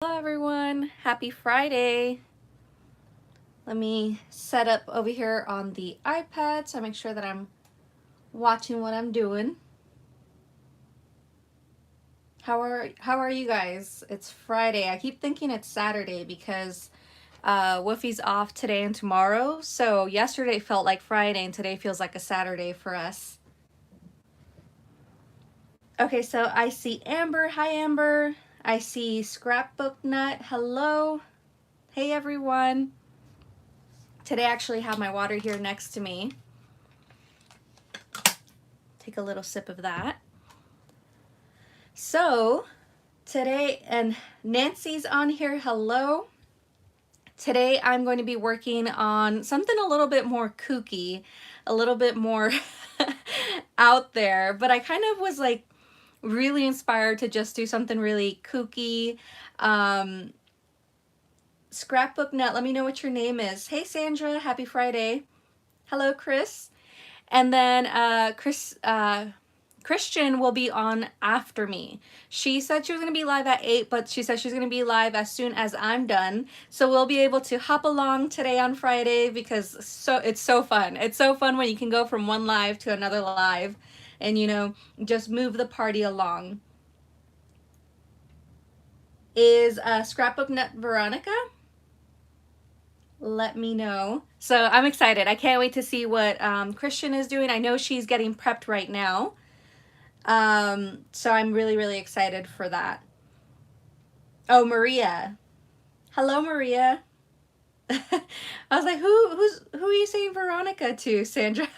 Hello everyone, happy Friday. Let me set up over here on the iPad so I make sure that I'm watching what I'm doing. How are you guys? It's Friday. I keep thinking it's Saturday because Woofy's off today and tomorrow. So yesterday felt like Friday and today feels like a Saturday for us. Okay, so I see Amber. Hi Amber. I see Scrapbook Nut. Hello. Hey everyone. Today I actually have my water here next to me. Take a little sip of that. So today, and Nancy's on here, hello. Today I'm going to be working on something a little bit more kooky, a little bit more out there, but I kind of was like really inspired to just do something really kooky. Scrapbook Nut, let me know what your name is. Hey Sandra, happy Friday. Hello Chris. And then Christian will be on after me. She said she was going to be live at 8, but she said she's going to be live as soon as I'm done. So we'll be able to hop along today on Friday because it's so fun. It's so fun when you can go from one live to another live and, you know, just move the party along. Is Scrapbook Nut Veronica? Let me know. So I'm excited. I can't wait to see what Christian is doing. I know she's getting prepped right now. So I'm really excited for that. Oh, Maria. Hello, Maria. I was like, who are you saying Veronica to, Sandra?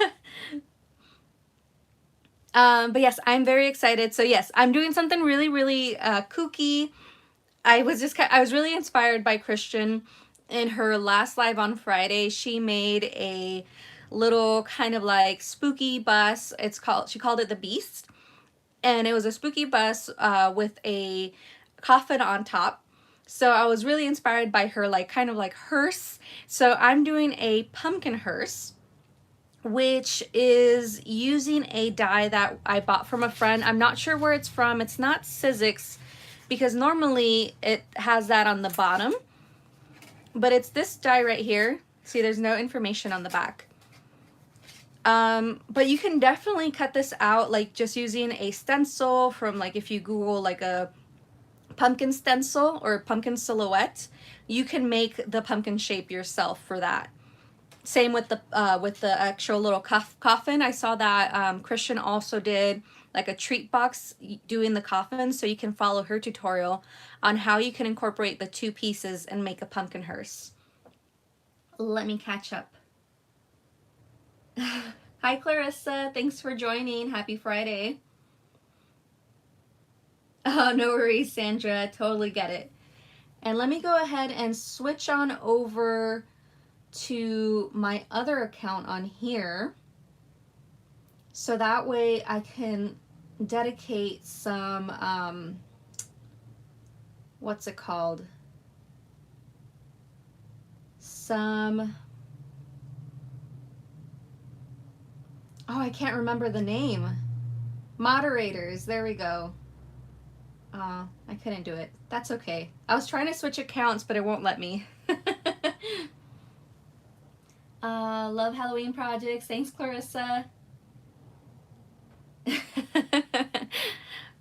But yes, I'm very excited. So yes, I'm doing something really kooky. I was really inspired by Christian. In her last live on Friday, she made a little kind of like spooky bus. She called it the Beast. And it was a spooky bus with a coffin on top. So I was really inspired by her like kind of like hearse. So I'm doing a pumpkin hearse, which is using a die that I bought from a friend. I'm not sure where it's from. It's not Sizzix because normally it has that on the bottom. But it's this die right here. See, there's no information on the back. But you can definitely cut this out like just using a stencil from like if you Google like a pumpkin stencil or pumpkin silhouette, you can make the pumpkin shape yourself for that. Same with the actual little coffin. I saw that Christian also did like a treat box doing the coffin, so you can follow her tutorial on how you can incorporate the two pieces and make a pumpkin hearse. Let me catch up. Hi Clarissa, thanks for joining. Happy Friday. Oh, no worries, Sandra. Totally get it. And let me go ahead and switch on over to my other account on here. So that way I can dedicate some, what's it called? Oh, I can't remember the name. Moderators, there we go. I couldn't do it. That's okay. I was trying to switch accounts, but it won't let me. Love Halloween projects. Thanks, Clarissa.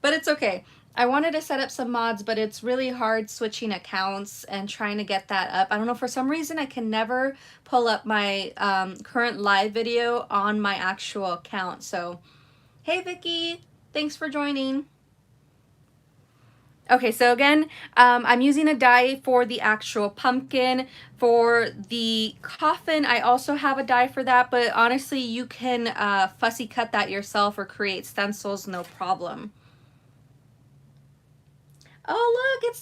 But it's okay. I wanted to set up some mods, but it's really hard switching accounts and trying to get that up. I don't know, for some reason I can never pull up my current live video on my actual account. So, hey Vicky, thanks for joining. Okay, so again, I'm using a die for the actual pumpkin. For the coffin, I also have a die for that, but honestly, you can fussy cut that yourself or create stencils, no problem. Oh, look,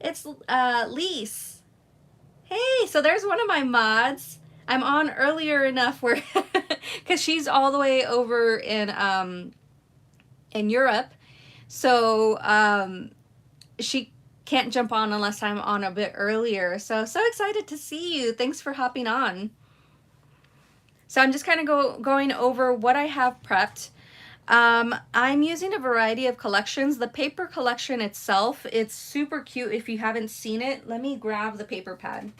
it's Lise. Hey, so there's one of my mods. I'm on earlier enough where, because she's all the way over in Europe, so she can't jump on unless I'm on a bit earlier. So excited to see you. Thanks for hopping on. So I'm just kind of going over what I have prepped. I'm using a variety of collections. The paper collection itself, it's super cute. If you haven't seen it, let me grab the paper pad.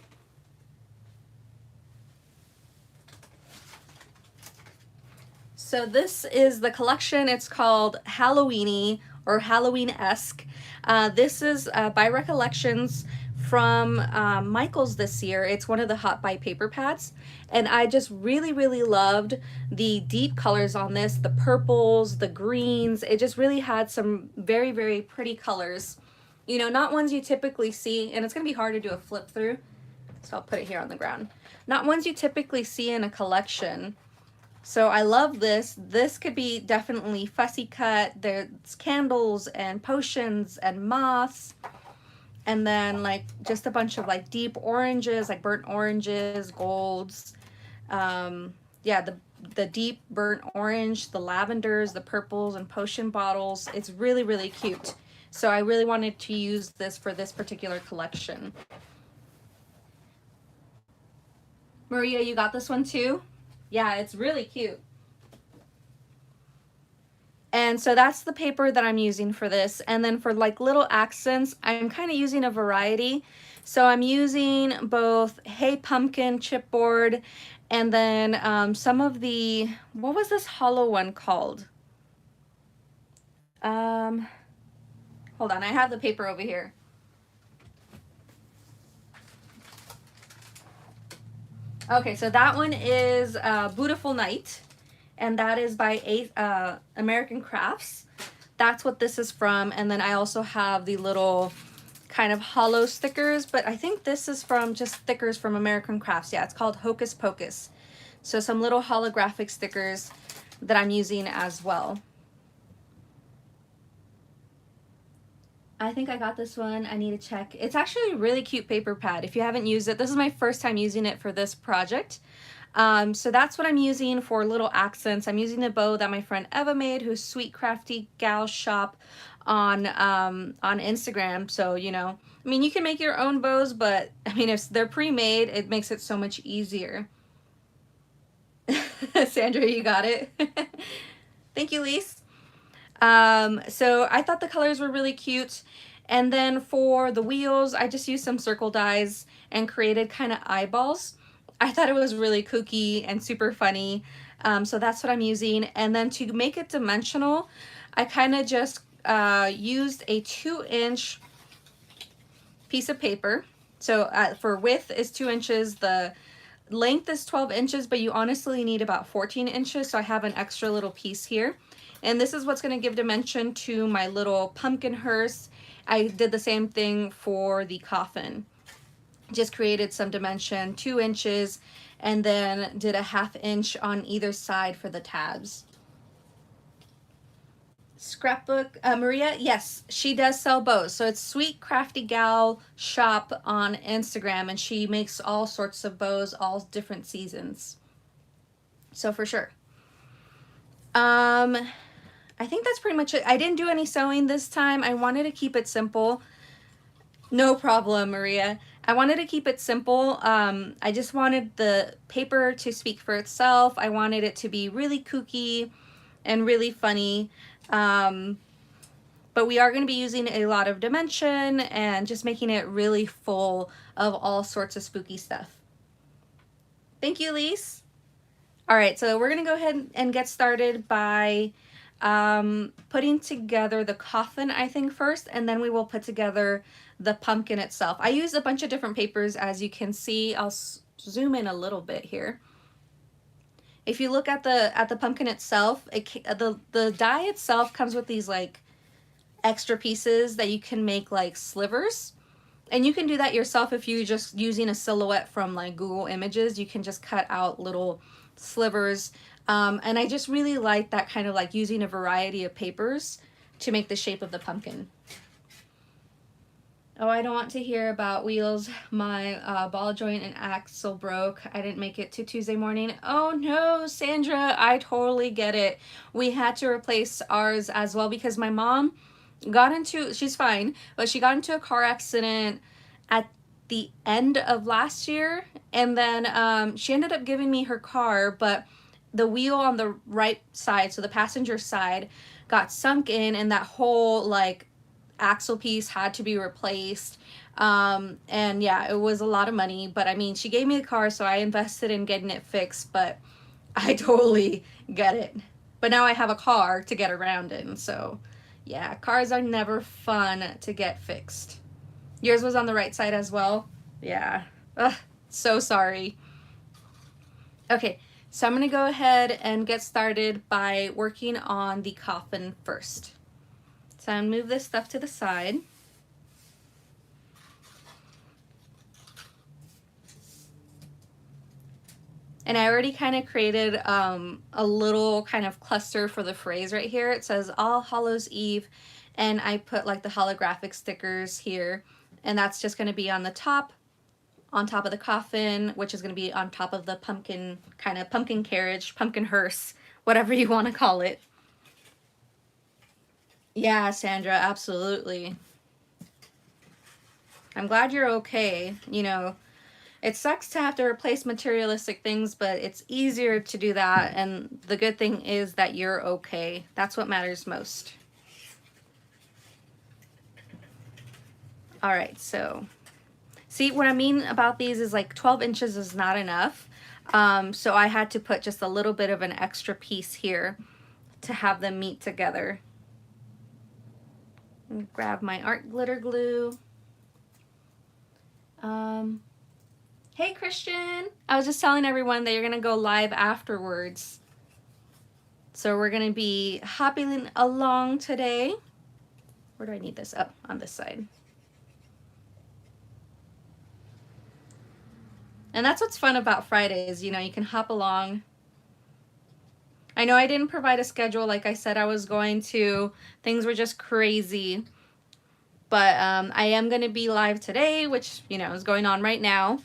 So this is the collection. It's called Halloweeny or Halloween-esque. This is by Recollections from Michael's this year. It's one of the Hot Buy paper pads. And I just really, really loved the deep colors on this, the purples, the greens. It just really had some very, very pretty colors. You know, not ones you typically see, and it's going to be hard to do a flip through. So I'll put it here on the ground. Not ones you typically see in a collection. So I love this. This could be definitely fussy cut. There's candles and potions and moths. And then like just a bunch of like deep oranges, like burnt oranges, golds. Yeah, the deep burnt orange, the lavenders, the purples, and potion bottles. It's really, really cute. So I really wanted to use this for this particular collection. Maria, you got this one too? Yeah, it's really cute. And so that's the paper that I'm using for this. And then for like little accents, I'm kind of using a variety. So I'm using both Hey Pumpkin chipboard and then some of the, what was this hollow one called? Hold on, I have the paper over here. Okay, so that one is Beautiful Night, and that is by American Crafts. That's what this is from, and then I also have the little kind of hollow stickers, but I think this is from just stickers from American Crafts. Yeah, it's called Hocus Pocus. So some little holographic stickers that I'm using as well. I think I got this one. I need to check. It's actually a really cute paper pad. If you haven't used it, this is my first time using it for this project. So that's what I'm using for little accents. I'm using the bow that my friend Eva made, who's Sweet Crafty Gal Shop on Instagram. So, you know, I mean, you can make your own bows, but I mean, if they're pre-made, it makes it so much easier. Sandra, you got it. Thank you, Lise. So I thought the colors were really cute. And then for the wheels, I just used some circle dies and created kind of eyeballs. I thought it was really kooky and super funny. So that's what I'm using. And then to make it dimensional, I kind of just used a 2-inch piece of paper. So for width is 2 inches, the length is 12 inches, but you honestly need about 14 inches. So I have an extra little piece here. And this is what's going to give dimension to my little pumpkin hearse. I did the same thing for the coffin. Just created some dimension, 2 inches, and then did a 1/2 inch on either side for the tabs. Scrapbook, Maria, yes, she does sell bows. So it's Sweet Crafty Gal Shop on Instagram, and she makes all sorts of bows, all different seasons. So for sure. I think that's pretty much it. I didn't do any sewing this time. I wanted to keep it simple. No problem, Maria. I wanted to keep it simple. I just wanted the paper to speak for itself. I wanted it to be really kooky and really funny. But we are going to be using a lot of dimension and just making it really full of all sorts of spooky stuff. Thank you, Lise. All right, so we're going to go ahead and get started by putting together the coffin, I think, first, and then we will put together the pumpkin itself. I used a bunch of different papers, as you can see. I'll zoom in a little bit here. If you look at the pumpkin itself, the die itself comes with these like extra pieces that you can make like slivers. And you can do that yourself if you're just using a silhouette from like Google Images. You can just cut out little slivers. And I just really like that kind of like using a variety of papers to make the shape of the pumpkin. Oh, I don't want to hear about wheels. My ball joint and axle broke. I didn't make it to Tuesday morning. Oh no, Sandra, I totally get it. We had to replace ours as well because my mom got into, she's fine, but she got into a car accident at the end of last year. And then she ended up giving me her car, but the wheel on the right side, so the passenger side, got sunk in, and that whole like axle piece had to be replaced. And yeah, it was a lot of money, but I mean, she gave me the car, so I invested in getting it fixed, but I totally get it. But now I have a car to get around in, so yeah, cars are never fun to get fixed. Yours was on the right side as well? Yeah. Ugh, so sorry. Okay, so I'm gonna go ahead and get started by working on the coffin first. So I'm gonna move this stuff to the side. And I already kind of created a little kind of cluster for the phrase right here. It says All Hallows Eve, and I put like the holographic stickers here, and that's just going to be on the top, on top of the coffin, which is going to be on top of the pumpkin, kind of pumpkin carriage, pumpkin hearse, whatever you want to call it. Yeah, Sandra, absolutely. I'm glad you're okay. You know, it sucks to have to replace materialistic things, but it's easier to do that, and the good thing is that you're okay. That's what matters most. All right, so see what I mean about these is like 12 inches is not enough. So I had to put just a little bit of an extra piece here to have them meet together. Grab my art glitter glue. Hey Christian, I was just telling everyone that you're gonna go live afterwards. So we're gonna be hopping along today. Where do I need this? Oh, on this side. And that's what's fun about Fridays, you know, you can hop along. I know I didn't provide a schedule like I said I was going to. Things were just crazy. But I am going to be live today, which, you know, is going on right now.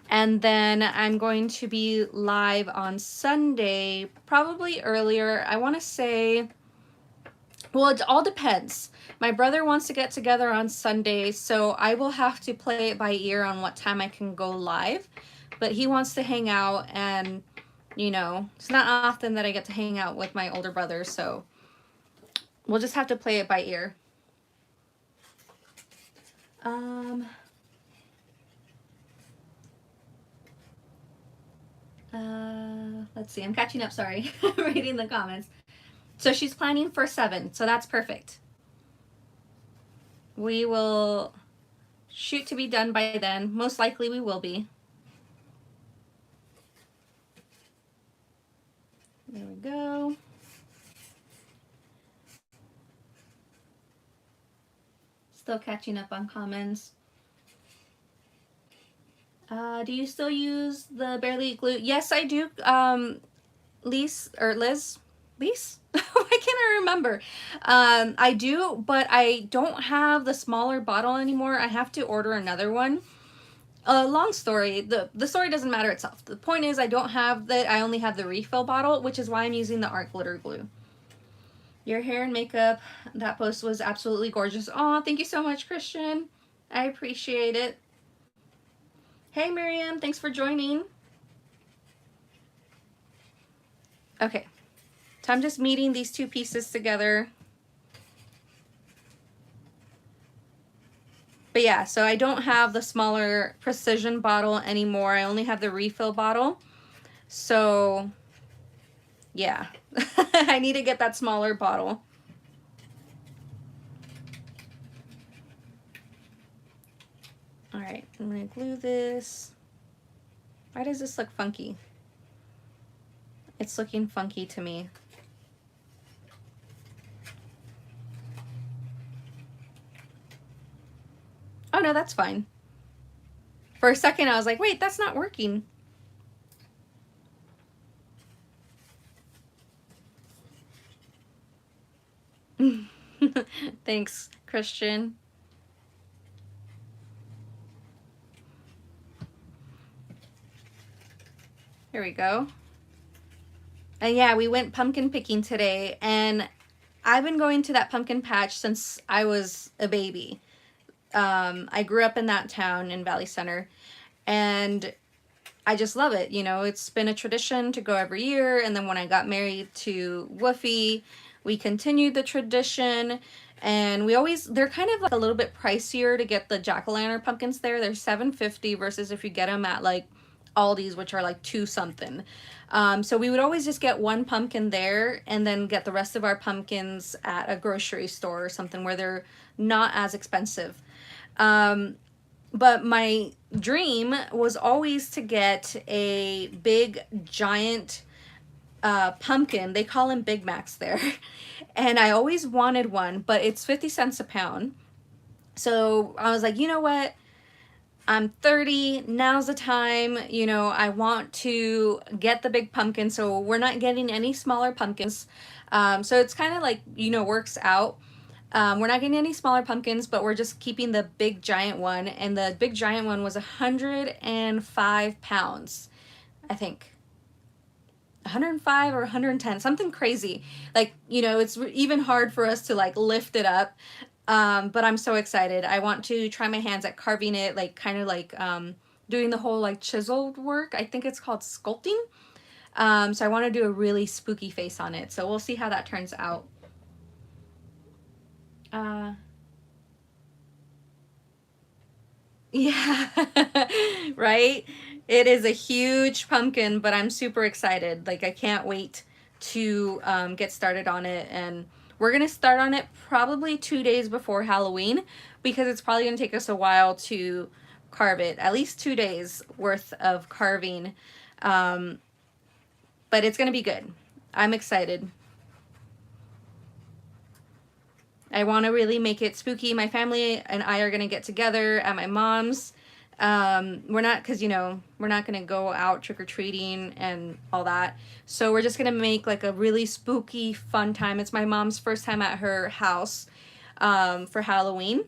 And then I'm going to be live on Sunday, probably earlier. I want to say, well, it all depends. My brother wants to get together on Sunday, so I will have to play it by ear on what time I can go live. But he wants to hang out, and, you know, it's not often that I get to hang out with my older brother, so we'll just have to play it by ear. Let's see, I'm catching up, sorry. Reading the comments. So she's planning for 7, so that's perfect. We will shoot to be done by then. Most likely we will be. There we go. Still catching up on comments. Do you still use the Barely glue? Yes, I do. Liz? Why can't I remember? I do, but I don't have the smaller bottle anymore. I have to order another one. Long story. The story doesn't matter itself. The point is I don't have that. I only have the refill bottle, which is why I'm using the art glitter glue. Your hair and makeup, that post was absolutely gorgeous. Aw, thank you so much, Christian. I appreciate it. Hey, Miriam, thanks for joining. Okay, so I'm just meeting these two pieces together. But yeah, so I don't have the smaller precision bottle anymore. I only have the refill bottle. So yeah, I need to get that smaller bottle. All right, I'm gonna glue this. Why does this look funky? It's looking funky to me. Oh no, that's fine. For a second I was like, wait, that's not working. Thanks, Christian. Here we go. And yeah, we went pumpkin picking today, and I've been going to that pumpkin patch since I was a baby. I grew up in that town in Valley Center, and I just love it. You know, it's been a tradition to go every year. And then when I got married to Woofy, we continued the tradition. And we always, they're kind of like a little bit pricier to get the jack-o'-lantern pumpkins there. They're $7.50 versus if you get them at like Aldi's, which are like two something. So we would always just get one pumpkin there and then get the rest of our pumpkins at a grocery store or something where they're not as expensive. But my dream was always to get a big giant pumpkin. They call them Big Macs there. And I always wanted one, but it's 50 cents a pound. So I was like, you know what? I'm 30, now's the time, you know, I want to get the big pumpkin, so we're not getting any smaller pumpkins. So it's kind of like, you know, works out. We're not getting any smaller pumpkins, but we're just keeping the big giant one, and the big giant one was 105 pounds, I think. 105 or 110, something crazy. Like, you know, it's even hard for us to like lift it up. But I'm so excited. I want to try my hands at carving it, like kind of like doing the whole like chiseled work. I think it's called sculpting. So I want to do a really spooky face on it. So we'll see how that turns out. Yeah, right? It is a huge pumpkin, but I'm super excited. Like, I can't wait to get started on it. And we're going to start on it probably 2 days before Halloween because it's probably going to take us a while to carve it. At least 2 days worth of carving. But it's going to be good. I'm excited. I want to really make it spooky. My family and I are going to get together at my mom's. We're not, because, you know, we're not going to go out trick-or-treating and all that. So we're just going to make like a really spooky, fun time. It's my mom's first time at her house for Halloween.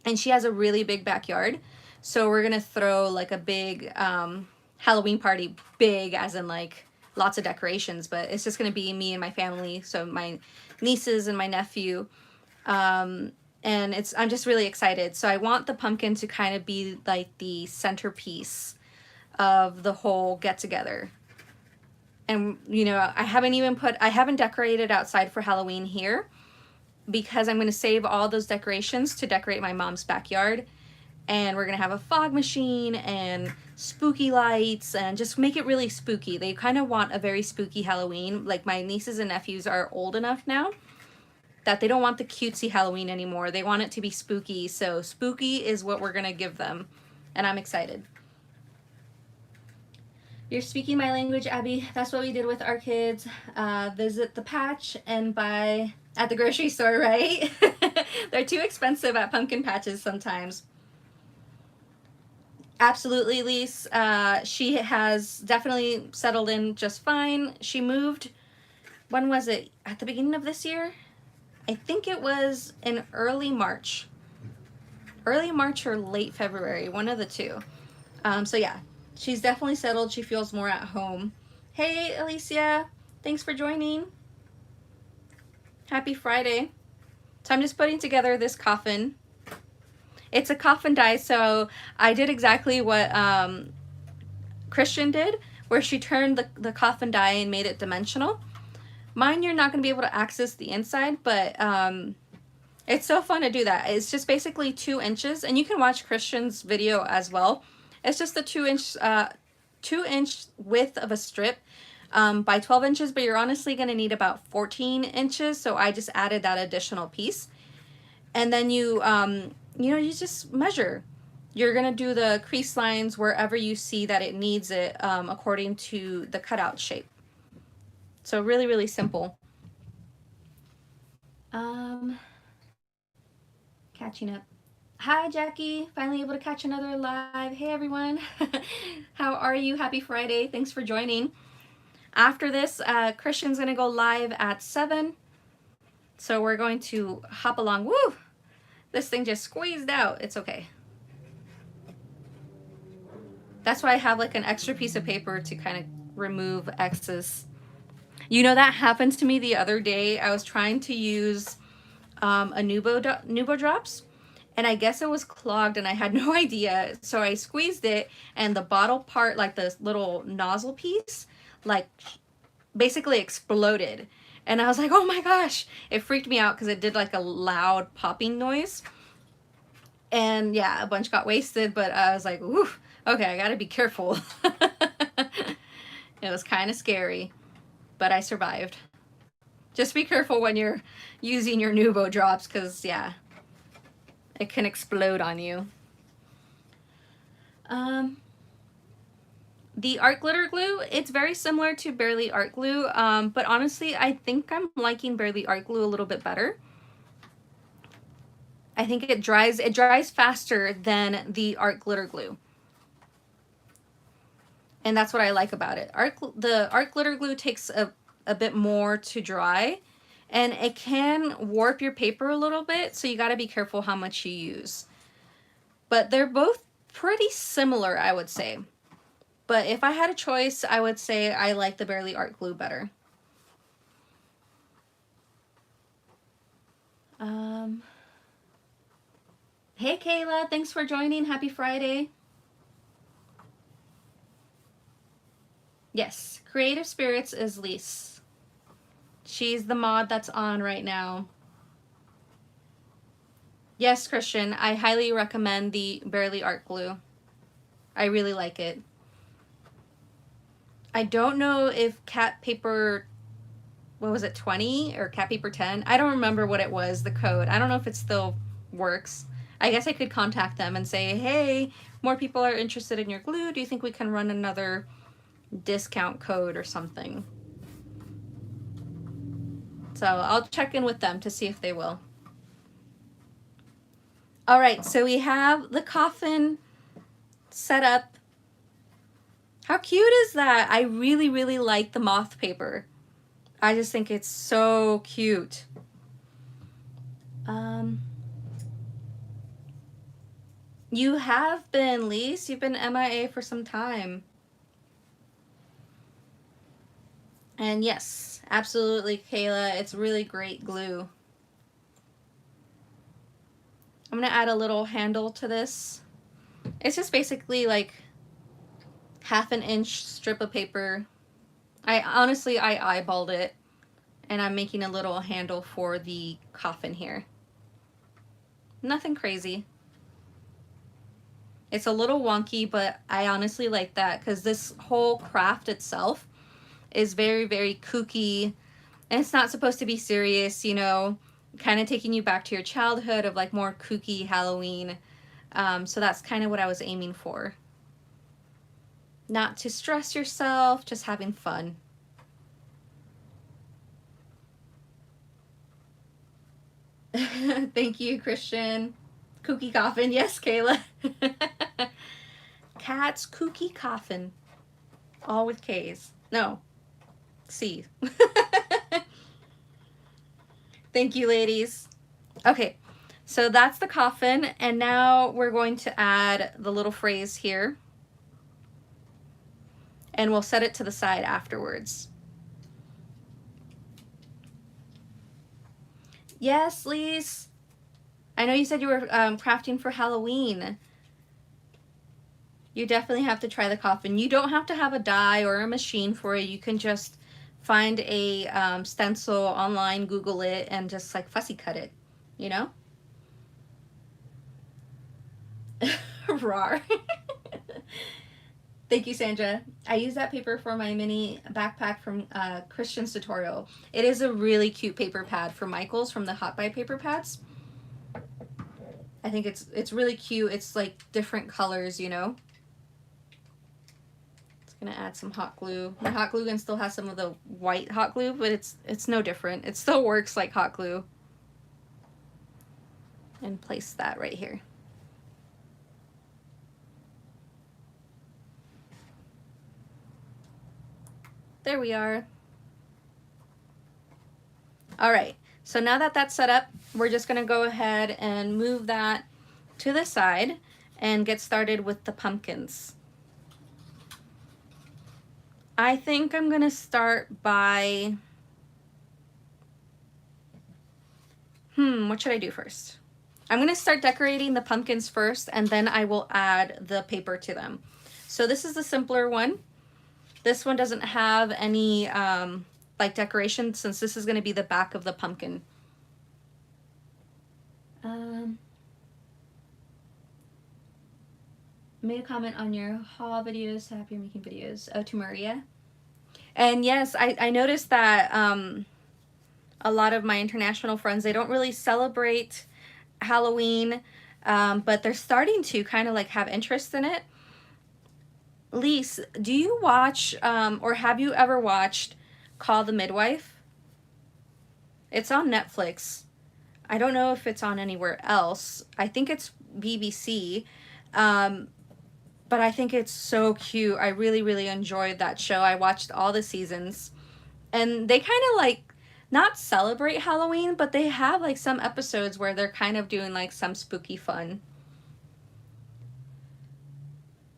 And she has a really big backyard. So we're going to throw like a big Halloween party. Big as in like lots of decorations. But it's just going to be me and my family. So my nieces and my nephew. And I'm just really excited. So I want the pumpkin to kind of be like the centerpiece of the whole get together. And, you know, I haven't decorated outside for Halloween here because I'm going to save all those decorations to decorate my mom's backyard. And we're going to have a fog machine and spooky lights and just make it really spooky. They kind of want a very spooky Halloween. Like, my nieces and nephews are old enough now that they don't want the cutesy Halloween anymore. They want it to be spooky. So spooky is what we're going to give them. And I'm excited. You're speaking my language, Abby. That's what we did with our kids. Visit the patch and buy at the grocery store, right? They're too expensive at pumpkin patches sometimes. Absolutely, Lise. She has definitely settled in just fine. She moved, when was it? At the beginning of this year? I think it was in early March. Early March or late February, one of the two. So yeah, she's definitely settled. She feels more at home. Hey, Alicia. Thanks for joining. Happy Friday. So I'm just putting together this coffin. It's a coffin die, so I did exactly what Christian did, where she turned the coffin die and made it dimensional. Mine, you're not going to be able to access the inside, but it's so fun to do that. It's just basically 2 inches, and you can watch Christian's video as well. It's just a 2-inch width of a strip by 12 inches, but you're honestly going to need about 14 inches, so I just added that additional piece. And then you you just measure. You're going to do the crease lines wherever you see that it needs it according to the cutout shape. So really, really simple. Catching up. Hi, Jackie. Finally able to catch another live. Hey, everyone. How are you? Happy Friday. Thanks for joining. After this, Christian's going to go live at 7. So we're going to hop along. Woo! This thing just squeezed out. It's okay. That's why I have like an extra piece of paper to kind of remove excess. You know, that happened to me the other day. I was trying to use a Nubo drops, and I guess it was clogged and I had no idea. So I squeezed it and the bottle part, like the little nozzle piece, like basically exploded. And I was like, oh my gosh, it freaked me out because it did like a loud popping noise. And yeah, a bunch got wasted, but I was like, ooh, okay, I gotta be careful. It was kind of scary, but I survived. Just be careful when you're using your Nuvo drops because, yeah, it can explode on you. The art glitter glue, it's very similar to Barely Art Glue, but honestly, I think I'm liking Barely Art Glue a little bit better. I think it dries faster than the art glitter glue. And that's what I like about it. The art glitter glue takes a bit more to dry, and it can warp your paper a little bit, so you got to be careful how much you use. But they're both pretty similar, I would say. But if I had a choice, I would say I like the Barely Art Glue better. Hey Kayla, thanks for joining. Happy Friday. Yes, Creative Spirits is Lise. She's the mod that's on right now. Yes, Christian, I highly recommend the Barely Art Glue. I really like it. I don't know if cat paper, what was it, 20 or cat paper 10? I don't remember what it was, the code. I don't know if it still works. I guess I could contact them and say, hey, more people are interested in your glue. Do you think we can run another discount code or something? So I'll check in with them to see if they will. All right, so we have the coffin set up. How cute is that? I really, really like the moth paper. I just think it's so cute. You have been, Lise. You've been MIA for some time. And yes, absolutely, Kayla. It's really great glue. I'm going to add a little handle to this. It's just basically like 1/2 inch strip of paper. I eyeballed it, and I'm making a little handle for the coffin here. Nothing crazy. It's a little wonky, but I honestly like that because this whole craft itself is very, very kooky, and it's not supposed to be serious, you know, kind of taking you back to your childhood of like more kooky Halloween. So that's kind of what I was aiming for. Not to stress yourself, just having fun. Thank you, Christian. Kooky coffin. Yes, Kayla. Cat's kooky coffin. All with K's. No. C. Thank you, ladies. Okay, so that's the coffin, and now we're going to add the little phrase here, and we'll set it to the side afterwards. Yes, Lise. I know you said you were crafting for Halloween. You definitely have to try the coffin. You don't have to have a die or a machine for it. You can just find a stencil online, Google it, and just like fussy cut it, you know? Rar. Thank you, Sandra. I use that paper for my mini backpack from Christian's tutorial. It is a really cute paper pad for Michael's from the Hot Buy paper pads. I think it's really cute. It's like different colors, you know? It's gonna add some hot glue. My hot glue gun still has some of the white hot glue, but it's no different. It still works like hot glue. And place that right here. There we are. All right, so now that that's set up, we're just gonna go ahead and move that to the side and get started with the pumpkins. I think I'm gonna start by, what should I do first? I'm going to start decorating the pumpkins first, and then I will add the paper to them. So this is the simpler one. This one doesn't have any like decoration, since this is going to be the back of the pumpkin. Made a comment on your haul videos. Happy you're making videos. Oh, to Maria. And yes, I noticed that a lot of my international friends, they don't really celebrate Halloween, but they're starting to kind of like have interest in it. Lise, do you watch or have you ever watched Call the Midwife? It's on Netflix. I don't know if it's on anywhere else. I think it's BBC. But I think it's so cute. I really, really enjoyed that show. I watched all the seasons. And they kind of like not celebrate Halloween, but they have like some episodes where they're kind of doing like some spooky fun.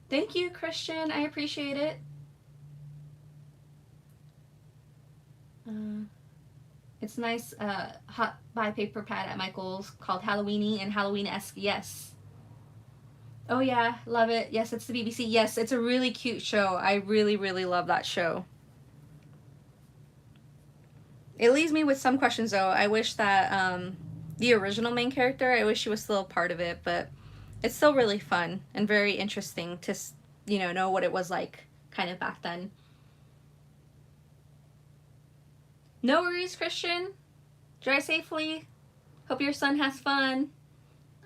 Thank you, Christian. I appreciate it. It's nice hot buy paper pad at Michael's called Halloweeny and Halloween-esque. Yes. Oh yeah, love it. Yes, it's the BBC. Yes, it's a really cute show. I really, really love that show. It leaves me with some questions though. I wish that the original main character, I wish she was still a part of it, but it's still really fun and very interesting to, you know what it was like kind of back then. No worries, Christian. Drive safely. Hope your son has fun.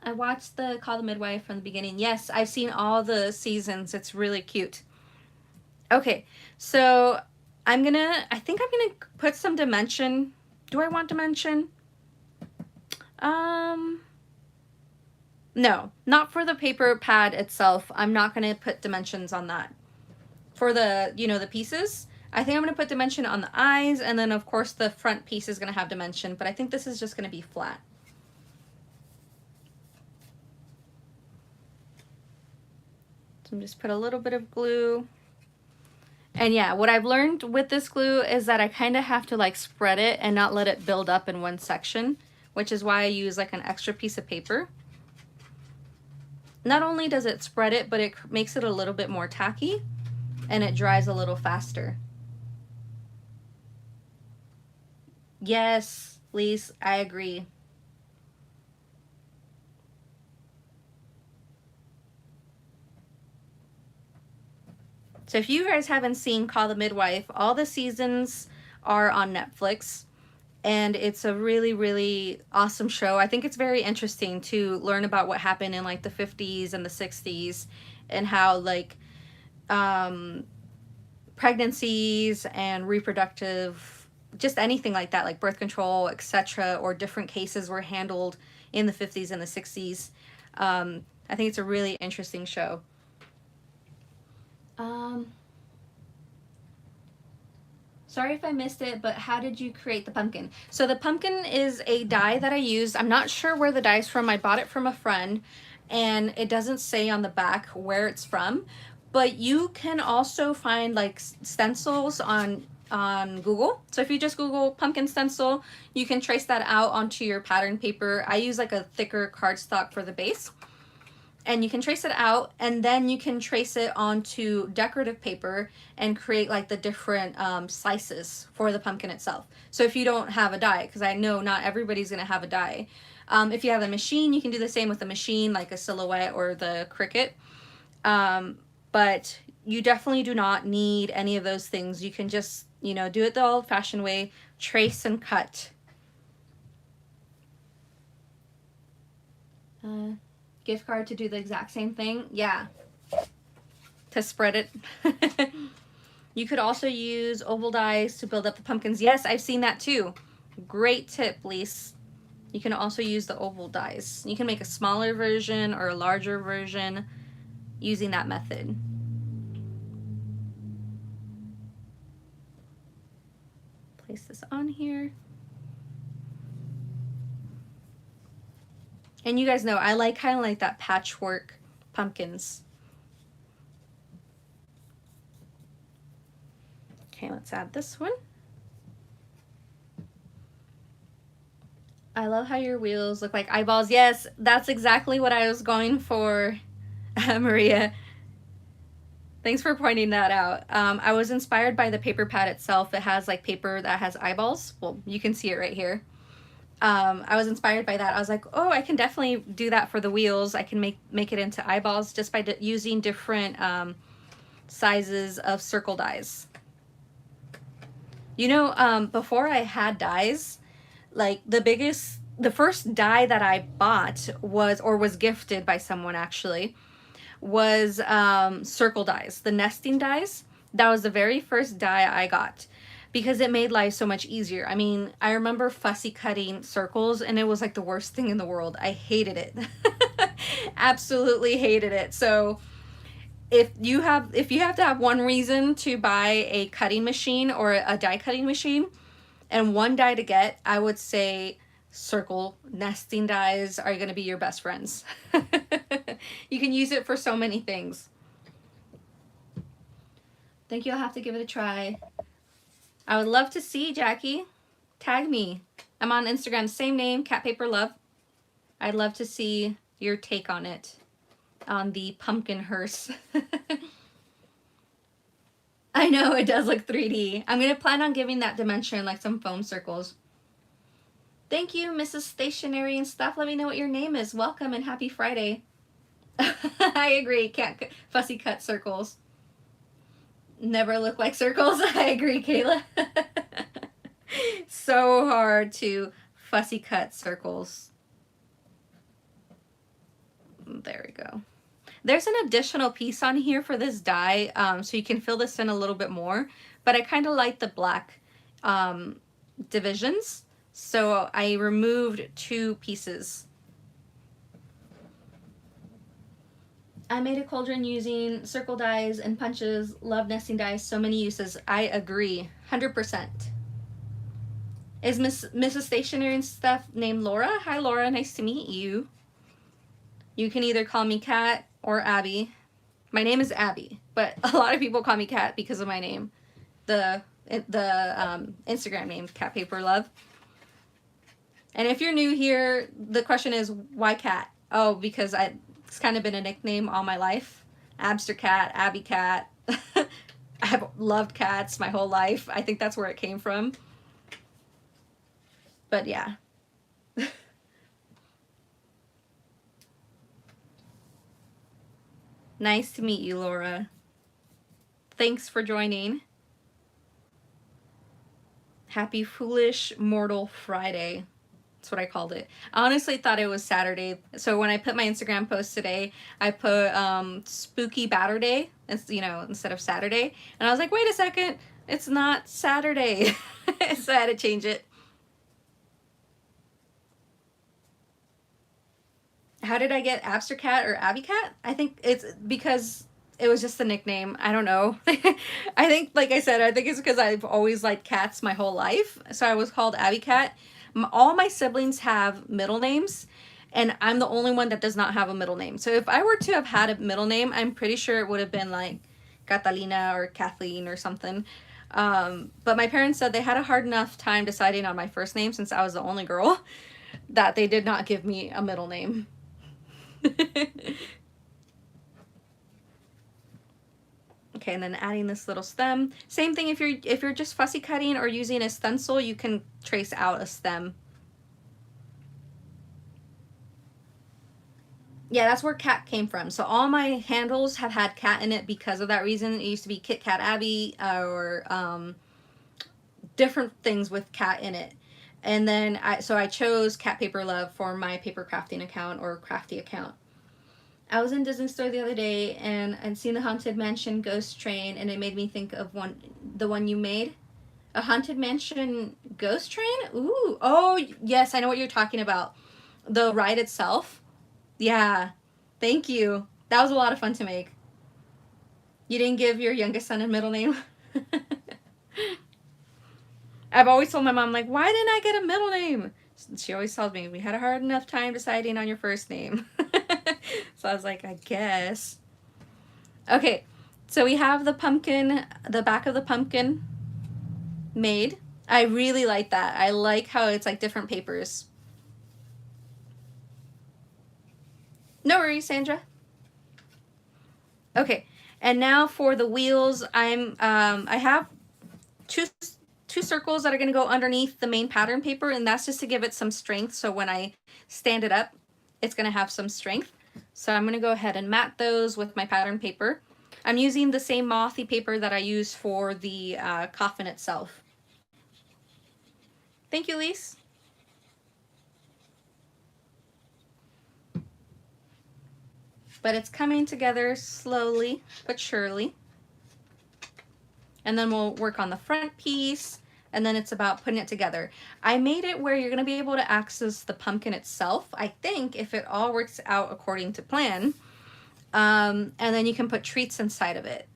I watched the Call the Midwife from the beginning. Yes, I've seen all the seasons. It's really cute. Okay, so I think I'm gonna put some dimension. Do I want dimension? No, not for the paper pad itself. I'm not gonna put dimensions on that. For the, the pieces, I think I'm gonna put dimension on the eyes, and then of course the front piece is gonna have dimension, but I think this is just gonna be flat. So I'm just put a little bit of glue. And yeah, what I've learned with this glue is that I kind of have to like spread it and not let it build up in one section, which is why I use like an extra piece of paper. Not only does it spread it, but it makes it a little bit more tacky and it dries a little faster. Yes, Lise, I agree. So if you guys haven't seen Call the Midwife, all the seasons are on Netflix, and it's a really, really awesome show. I think it's very interesting to learn about what happened in like the 50s and the 60s and how like pregnancies and reproductive, just anything like that, like birth control, etc., or different cases were handled in the 50s and the 60s. I think it's a really interesting show. Sorry if I missed it, but how did you create the pumpkin? So the pumpkin is a die that I used. I'm not sure where the die is from. I bought it from a friend, and it doesn't say on the back where it's from. But you can also find like stencils on Google. So if you just Google pumpkin stencil, you can trace that out onto your pattern paper. I use like a thicker cardstock for the base. And you can trace it out, and then you can trace it onto decorative paper and create like the different slices for the pumpkin itself. So if you don't have a die, because I know not everybody's going to have a die. If you have a machine, you can do the same with the machine, like a Silhouette or the Cricut. But you definitely do not need any of those things. You can just, do it the old-fashioned way, trace and cut. Gift card to do the exact same thing. Yeah. To spread it. You could also use oval dies to build up the pumpkins. Yes, I've seen that too. Great tip, Lise. You can also use the oval dies. You can make a smaller version or a larger version using that method. Place this on here. And you guys know, I like kind of like that patchwork pumpkins. Okay, let's add this one. I love how your wheels look like eyeballs. Yes, that's exactly what I was going for, Maria. Thanks for pointing that out. I was inspired by the paper pad itself. It has like paper that has eyeballs. Well, you can see it right here. I was inspired by that. I was like, oh, I can definitely do that for the wheels. I can make it into eyeballs just by using different sizes of circle dies. You know, before I had dies, like the first die that I bought was gifted by someone actually, was circle dies, the nesting dies. That was the very first die I got because it made life so much easier. I mean, I remember fussy cutting circles and it was like the worst thing in the world. I hated it. Absolutely hated it. So if you have to have one reason to buy a cutting machine or a die cutting machine and one die to get, I would say circle nesting dies are going to be your best friends. You can use it for so many things. Think you'll have to give it a try. I would love to see, Jackie. Tag me. I'm on Instagram, same name, Cat Paper Love. I'd love to see your take on it, on the pumpkin hearse. I know, it does look 3D. I'm going to plan on giving that dimension like some foam circles. Thank you, Mrs. Stationery and stuff. Let me know what your name is. Welcome and happy Friday. I agree. Can't fussy cut circles. Never look like circles. I agree, Kayla. So hard to fussy cut circles. There we go. There's an additional piece on here for this die, so you can fill this in a little bit more, but I kind of like the black divisions, so I removed 2 pieces. I made a cauldron using circle dies and punches. Love nesting dies, so many uses. I agree, 100%. Is Mrs. Stationery and stuff named Laura? Hi, Laura. Nice to meet you. You can either call me Kat or Abby. My name is Abby, but a lot of people call me Kat because of my name. The Instagram name, Cat Paper Love. And if you're new here, the question is, why Kat? Oh, because it's kind of been a nickname all my life. Abster Cat, Abby Cat. I have loved cats my whole life. I think that's where it came from. But yeah. Nice to meet you, Laura. Thanks for joining. Happy Foolish Mortal Friday. That's what I called it. I honestly thought it was Saturday. So when I put my Instagram post today, I put Spooky Batter Day, instead of Saturday. And I was like, wait a second, it's not Saturday. So I had to change it. How did I get Abster Cat or Abby Cat? I think it's because it was just the nickname. I don't know. I think, like I said, I think it's because I've always liked cats my whole life. So I was called Abby Cat. All my siblings have middle names, and I'm the only one that does not have a middle name. So if I were to have had a middle name, I'm pretty sure it would have been like Catalina or Kathleen or something. But my parents said they had a hard enough time deciding on my first name since I was the only girl that they did not give me a middle name. Okay, and then adding this little stem. Same thing if you're just fussy cutting or using a stencil, you can trace out a stem. Yeah, that's where cat came from. So all my handles have had cat in it because of that reason. It used to be Kit Kat Abby or different things with cat in it. And then I chose Cat Paper Love for my paper crafting account or crafty account. I was in Disney store the other day and I'd seen the Haunted Mansion Ghost Train, and it made me think of the one you made. A Haunted Mansion Ghost Train? Ooh. Oh, yes, I know what you're talking about. The ride itself. Yeah. Thank you. That was a lot of fun to make. You didn't give your youngest son a middle name? I've always told my mom, like, why didn't I get a middle name? She always tells me, we had a hard enough time deciding on your first name. So I was like, I guess. Okay, so we have the pumpkin, the back of the pumpkin made. I really like that. I like how it's like different papers. No worries, Sandra. Okay, and now for the wheels, I have two circles that are going to go underneath the main pattern paper, and that's just to give it some strength, so when I stand it up, it's going to have some strength. So I'm going to go ahead and mat those with my pattern paper. I'm using the same mothy paper that I use for the coffin itself. Thank you, Lise. But it's coming together slowly but surely. And then we'll work on the front piece, and then it's about putting it together. I made it where you're going to be able to access the pumpkin itself, I think, if it all works out according to plan. And then you can put treats inside of it.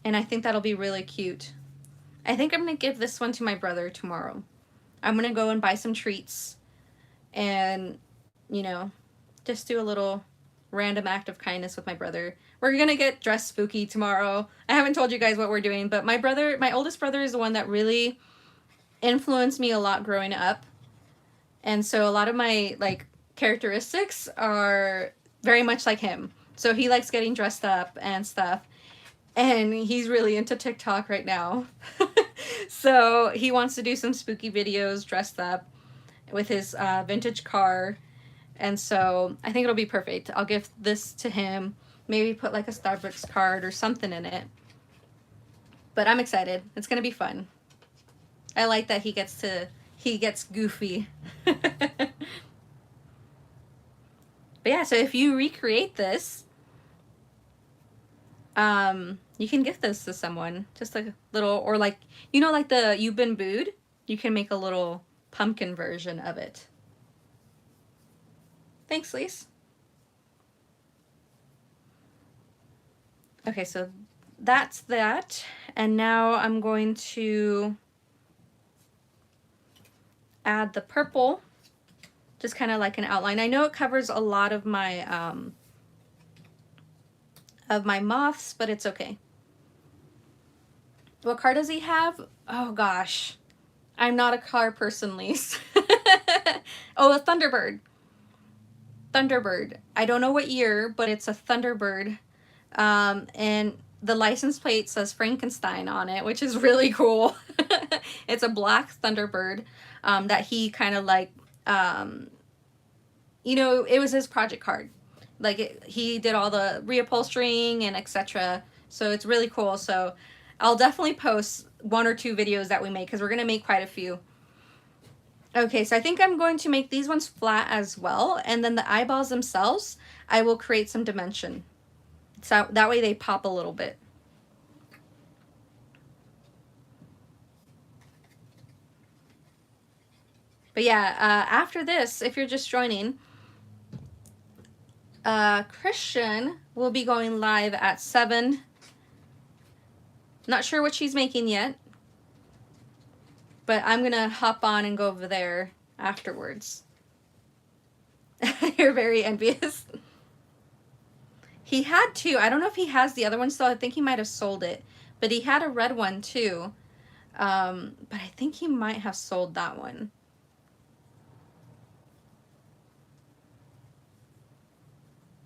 And I think that'll be really cute. I think I'm going to give this one to my brother tomorrow. I'm going to go and buy some treats and, you know, just do a little random act of kindness with my brother. We're going to get dressed spooky tomorrow. I haven't told you guys what we're doing, but my oldest brother is the one that really influenced me a lot growing up. And so a lot of my, like, characteristics are very much like him. So he likes getting dressed up and stuff. And he's really into TikTok right now. So he wants to do some spooky videos dressed up with his vintage car. And so I think it'll be perfect. I'll give this to him. Maybe put like a Starbucks card or something in it. But I'm excited. It's going to be fun. I like that he gets goofy. But yeah, so if you recreate this, you can gift this to someone. Just like a little, or like, you know, like the You've Been Booed? You can make a little pumpkin version of it. Thanks, Lise. Okay, so that's that. And now I'm going to add the purple, just kind of like an outline. I know it covers a lot of my moths, but it's okay. What car does he have? Oh gosh, I'm not a car person, Lise. Oh, a Thunderbird. Thunderbird. I don't know what year, but it's a Thunderbird. And the license plate says Frankenstein on it, which is really cool. It's a black Thunderbird that he kind of like, you know, it was his project card. Like he did all the reupholstering and etc. So it's really cool. So I'll definitely post 1 or 2 videos that we make, because we're going to make quite a few. Okay, so I think I'm going to make these ones flat as well. And then the eyeballs themselves, I will create some dimension. So that way they pop a little bit. But yeah, after this, if you're just joining, Christian will be going live at 7. Not sure what she's making yet, but I'm gonna hop on and go over there afterwards. You're very envious. He had 2. I don't know if he has the other one still. I think he might have sold it, but he had a red one too. But I think he might have sold that one.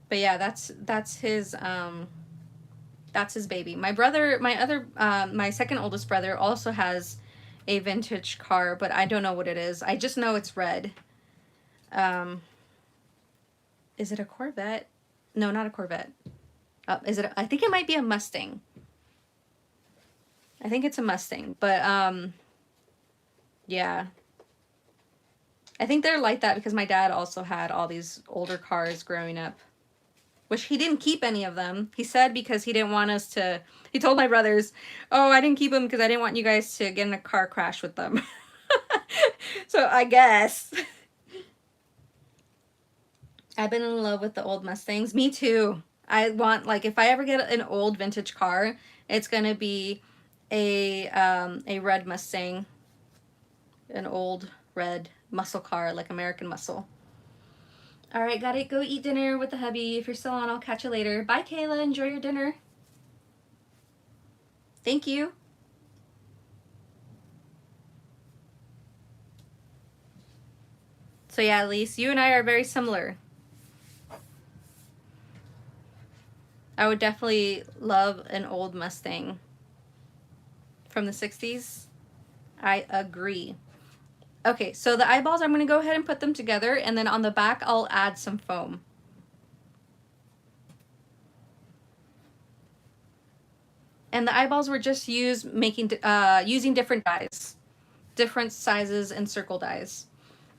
But yeah, that's his baby. My brother, my second oldest brother also has a vintage car, but I don't know what it is. I just know it's red. Is it a Corvette? No, not a Corvette. I think it might be a Mustang. I think it's a Mustang, but yeah. I think they're like that because my dad also had all these older cars growing up, which he didn't keep any of them. He said because he didn't want us to, he told my brothers, oh, I didn't keep them because I didn't want you guys to get in a car crash with them. So I guess. I've been in love with the old Mustangs. Me too. I want, like, if I ever get an old vintage car, it's going to be a red Mustang. An old red muscle car, like American Muscle. All right, gotta go eat dinner with the hubby. If you're still on, I'll catch you later. Bye, Kayla. Enjoy your dinner. Thank you. So yeah, Elise, you and I are very similar. I would definitely love an old Mustang from the 60s. I agree. Okay, so the eyeballs, I'm going to go ahead and put them together, and then on the back, I'll add some foam. And the eyeballs were just used using different dies, different sizes and circle dies.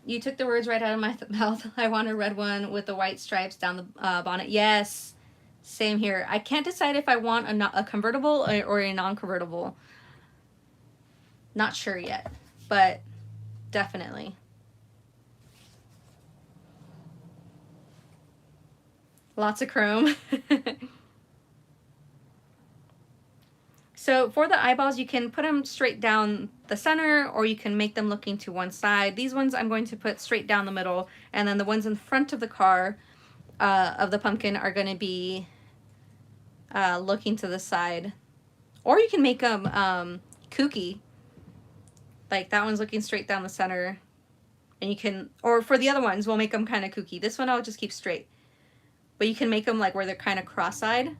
You took the words right out of my mouth. I want a red one with the white stripes down the bonnet. Yes, same here. I can't decide if I want a convertible or a non-convertible. Not sure yet, but definitely. Lots of chrome. So for the eyeballs, you can put them straight down the center, or you can make them looking to one side. These ones I'm going to put straight down the middle, and then the ones in front of the car of the pumpkin are going to be looking to the side. Or you can make them kooky. Like that one's looking straight down the center. And you can, or for the other ones, we'll make them kind of kooky. This one I'll just keep straight. But you can make them like where they're kind of cross-eyed.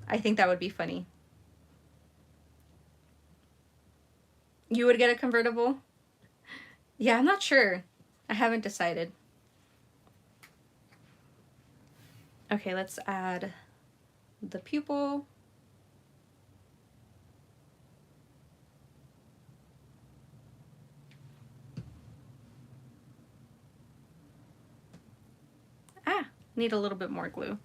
I think that would be funny. You would get a convertible? Yeah, I'm not sure. I haven't decided. Okay, let's add the pupil. Ah, need a little bit more glue.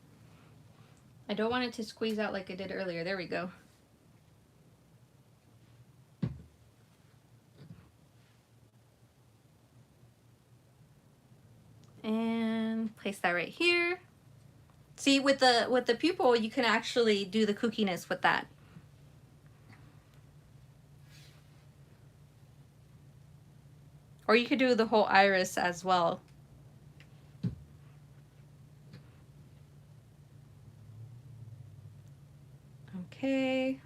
I don't want it to squeeze out like I did earlier. There we go. And place that right here. See, with the pupil, you can actually do the kookiness with that. Or you could do the whole iris as well. Okay.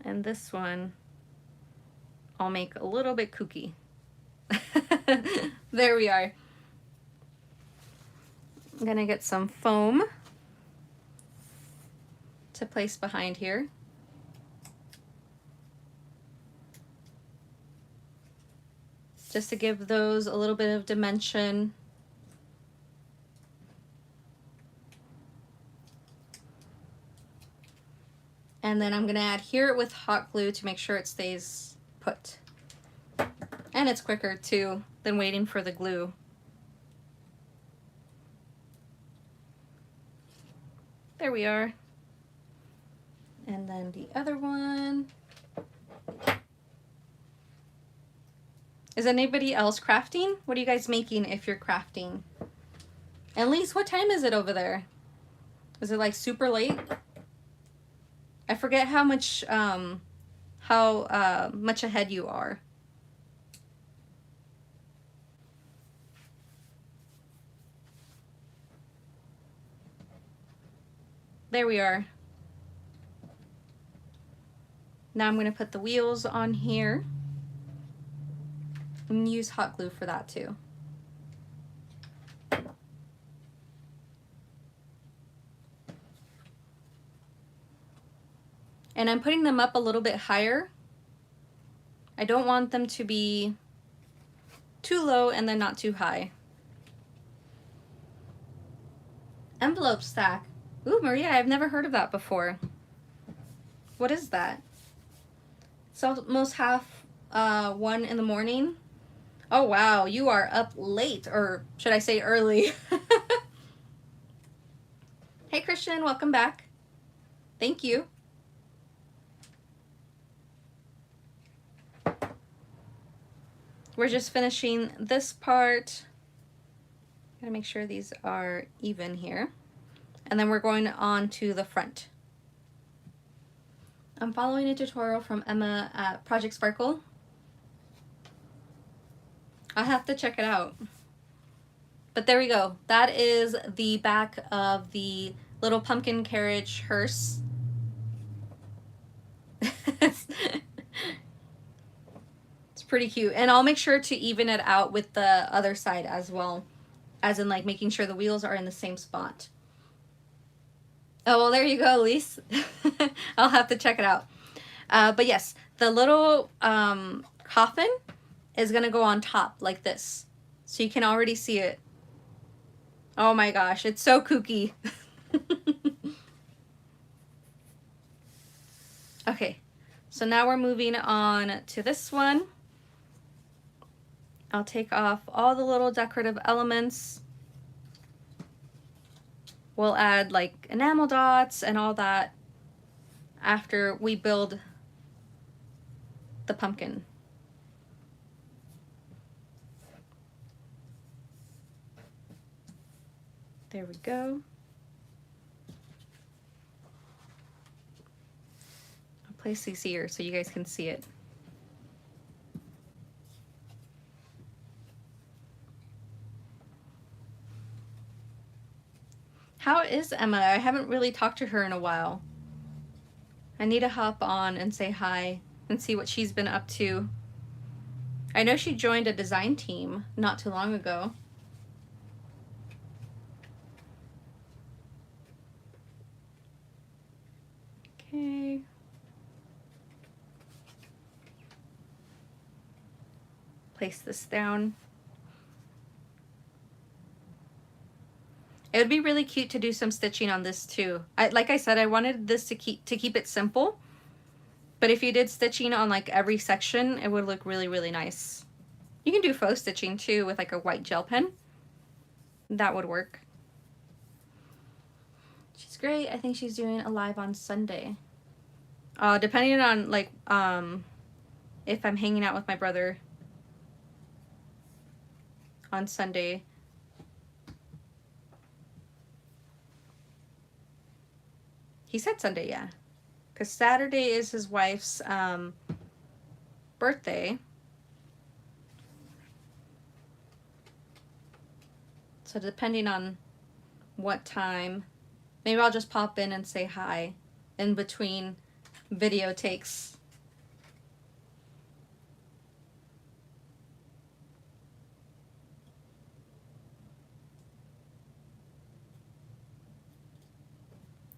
And this one, I'll make a little bit kooky. There we are. I'm gonna get some foam to place behind here. Just to give those a little bit of dimension. And then I'm gonna adhere it with hot glue to make sure it stays put. And it's quicker too than waiting for the glue. There we are. And then the other one. Is anybody else crafting? What are you guys making if you're crafting? Annalise, what time is it over there? Is it like super late? I forget how much ahead you are. There we are. Now I'm going to put the wheels on here and use hot glue for that too. And I'm putting them up a little bit higher. I don't want them to be too low and then not too high. Envelope stack. Ooh, Maria, I've never heard of that before. What is that? It's almost half 1 in the morning. Oh wow, you are up late, or should I say early? Hey Christian, welcome back. Thank you. We're just finishing this part. Gotta make sure these are even here. And then we're going on to the front. I'm following a tutorial from Emma at Project Sparkle. I'll have to check it out. But there we go. That is the back of the little pumpkin carriage hearse. It's pretty cute. And I'll make sure to even it out with the other side as well. as in like making sure the wheels are in the same spot. Oh, well, there you go, Elise. I'll have to check it out. But yes, the little coffin is going to go on top like this. So you can already see it. Oh my gosh, it's so kooky. Okay, so now we're moving on to this one. I'll take off all the little decorative elements. We'll add like enamel dots and all that after we build the pumpkin. There we go. I'll place these here so you guys can see it. How is Emma? I haven't really talked to her in a while. I need to hop on and say hi and see what she's been up to. I know she joined a design team not too long ago. Okay. Place this down. It would be really cute to do some stitching on this too. Like I said, I wanted this to keep it simple. But if you did stitching on like every section, it would look really, really nice. You can do faux stitching too with like a white gel pen. That would work. She's great. I think she's doing a live on Sunday. Depending on like if I'm hanging out with my brother on Sunday. He said Sunday, yeah. Because Saturday is his wife's birthday. So depending on what time, maybe I'll just pop in and say hi in between video takes.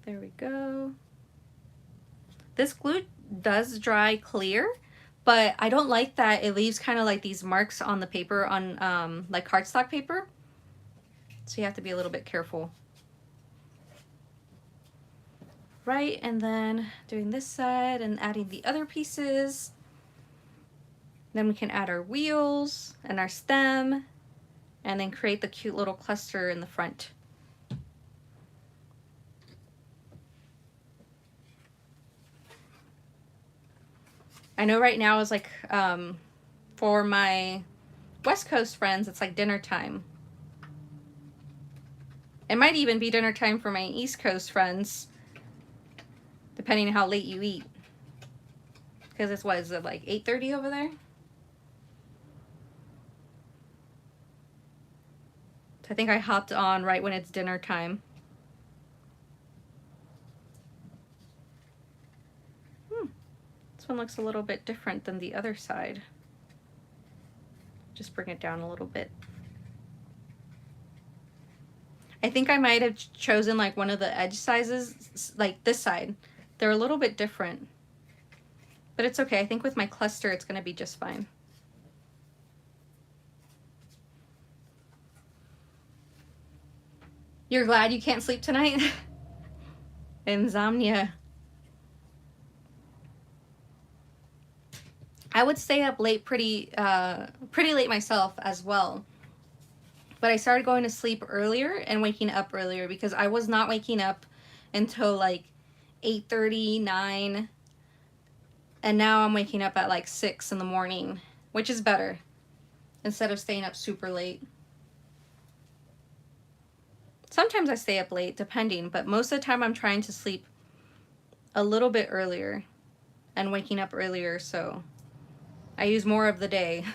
There we go. This glue does dry clear, but I don't like that it leaves kind of like these marks on the paper on like cardstock paper. So you have to be a little bit careful. Right, and then doing this side and adding the other pieces. Then we can add our wheels and our stem and then create the cute little cluster in the front. I know right now is like, for my West Coast friends, it's like dinner time. It might even be dinner time for my East Coast friends, depending on how late you eat. Because it's, what is it, like 8:30 over there? So I think I hopped on right when it's dinner time. This one looks a little bit different than the other side. Just bring it down a little bit. I think I might have chosen like one of the edge sizes, like this side. They're a little bit different. But it's okay. I think with my cluster, it's going to be just fine. You're glad you can't sleep tonight? Insomnia. I would stay up late pretty late myself as well. But I started going to sleep earlier and waking up earlier because I was not waking up until like 8:30, 9. And now I'm waking up at like 6 in the morning, which is better instead of staying up super late. Sometimes I stay up late, depending, but most of the time I'm trying to sleep a little bit earlier and waking up earlier, so I use more of the day.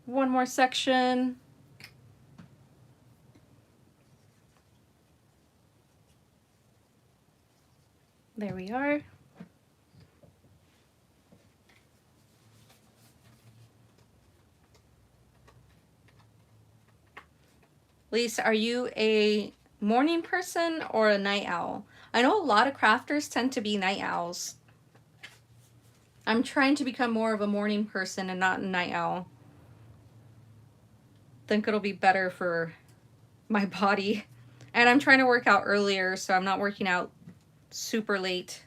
One more section. There we are. Lisa, are you a morning person or a night owl? I know a lot of crafters tend to be night owls. I'm trying to become more of a morning person and not a night owl. Think it'll be better for my body. And I'm trying to work out earlier, so I'm not working out super late.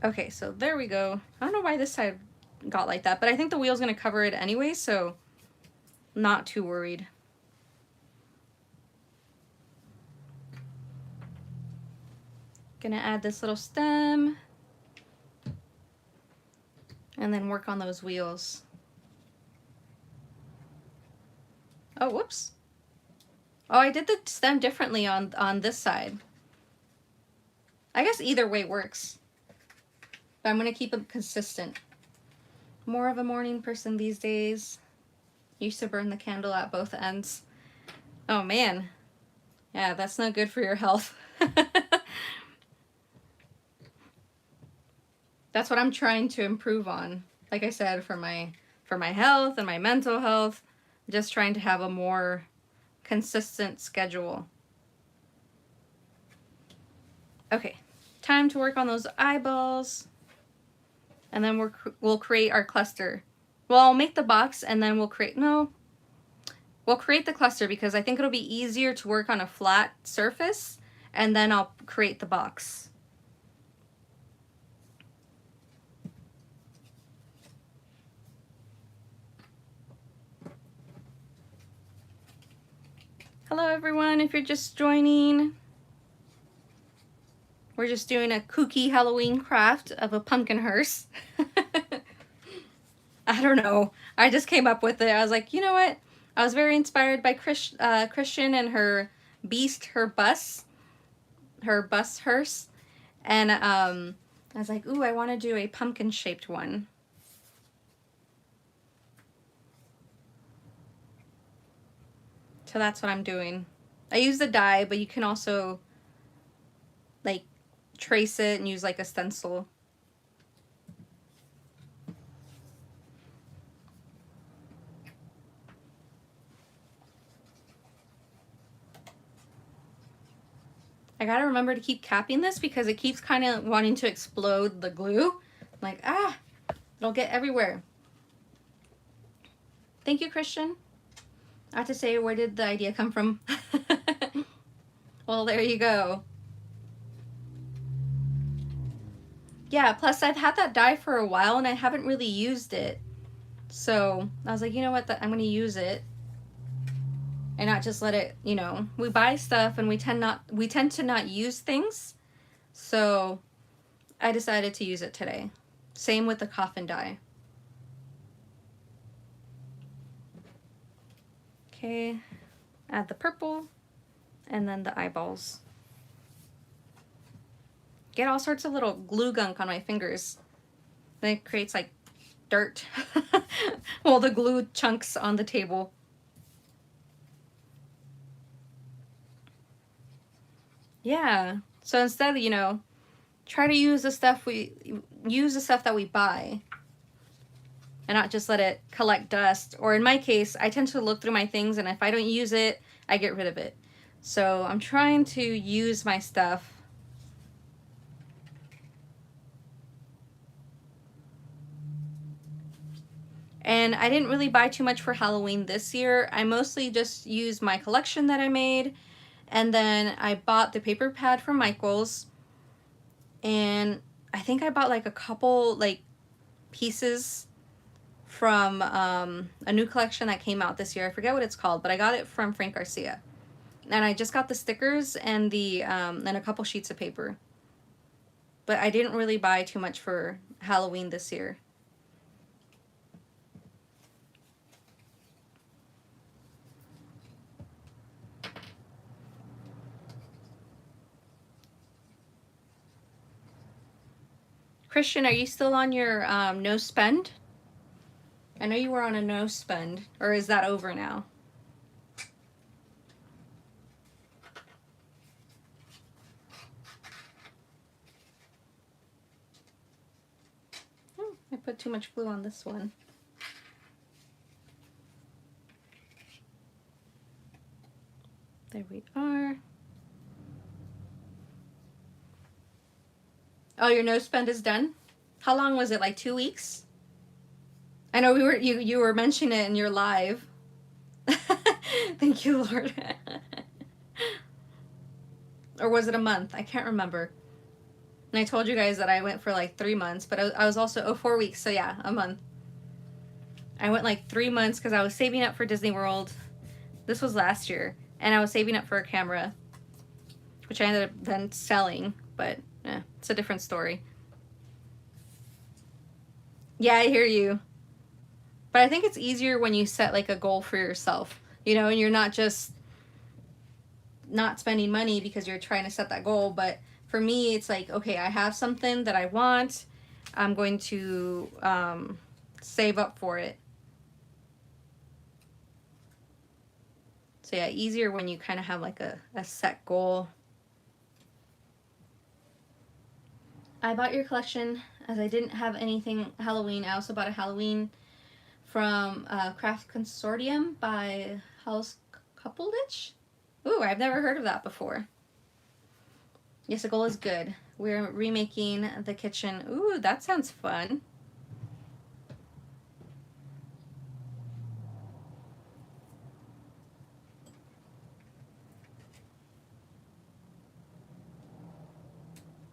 Okay, so there we go. I don't know why this side got like that, but I think the wheel's gonna cover it anyway, so not too worried. Gonna add this little stem and then work on those wheels. Oh, whoops. Oh, I did the stem differently on this side. I guess either way works. But I'm gonna keep them consistent. More of a morning person these days. Used to burn the candle at both ends. Oh man. Yeah, that's not good for your health. That's what I'm trying to improve on. Like I said, for my health and my mental health, just trying to have a more consistent schedule. Okay, time to work on those eyeballs. And then we'll create our cluster. Well, I'll make the box and then we'll create the cluster because I think it'll be easier to work on a flat surface, and then I'll create the box. Hello everyone, if you're just joining. We're just doing a kooky Halloween craft of a pumpkin hearse. I don't know. I just came up with it. I was like, you know what? I was very inspired by Christian and her beast, her bus hearse. And I was like, ooh, I want to do a pumpkin shaped one. So that's what I'm doing. I use the die, but you can also like trace it and use like a stencil. I gotta remember to keep capping this because it keeps kind of wanting to explode the glue. I'm like, it'll get everywhere. Thank you, Christian. I have to say, where did the idea come from? Well, there you go. Yeah, plus I've had that die for a while and I haven't really used it. So I was like, you know what, I'm gonna use it and not just let it, you know, we buy stuff and we tend to not use things. So I decided to use it today. Same with the coffin die. Okay, add the purple and then the eyeballs. Get all sorts of little glue gunk on my fingers. Then it creates like dirt. Well, the glue chunks on the table. Yeah. So instead, you know, try to use the stuff that we buy and not just let it collect dust. Or in my case, I tend to look through my things and if I don't use it, I get rid of it. So I'm trying to use my stuff. And I didn't really buy too much for Halloween this year. I mostly just used my collection that I made. And then I bought the paper pad from Michael's. And I think I bought like a couple like pieces from a new collection that came out this year. I forget what it's called, but I got it from Frank Garcia. And I just got the stickers and the and a couple sheets of paper. But I didn't really buy too much for Halloween this year. Christian, are you still on your no spend? I know you were on a no spend, or is that over now? put too much glue on this one. There we are. Oh, your nose bend is done? How long was it? Like 2 weeks? I know you were mentioning it in your live. Thank you, Lord. Or was it a month? I can't remember. And I told you guys that I went for like 3 months, but I was also 4 weeks, so yeah, a month. I went like 3 months because I was saving up for Disney World. This was last year, and I was saving up for a camera, which I ended up then selling, but it's a different story. Yeah, I hear you. But I think it's easier when you set like a goal for yourself, you know, and you're not just not spending money because you're trying to set that goal. But for me, it's like, okay, I have something that I want. I'm going to save up for it. So yeah, easier when you kind of have like a set goal. I bought your collection as I didn't have anything Halloween. I also bought a Halloween from Craft Consortium by House Coupledish. Ooh, I've never heard of that before. Yes, a goal is good. We're remaking the kitchen. Ooh, that sounds fun.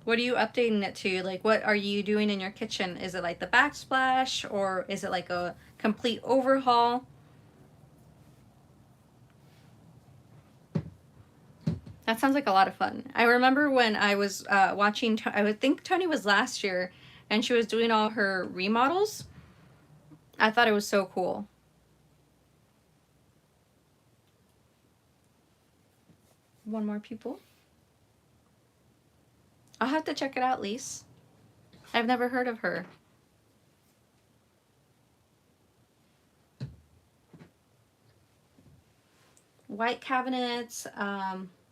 What are you updating it to? Like, what are you doing in your kitchen? Is it like the backsplash, or is it like a complete overhaul? That sounds like a lot of fun. I remember when I was watching, I would think Tony was last year, and she was doing all her remodels. I thought it was so cool. One more pupil. I'll have to check it out, Lise. I've never heard of her. White cabinets,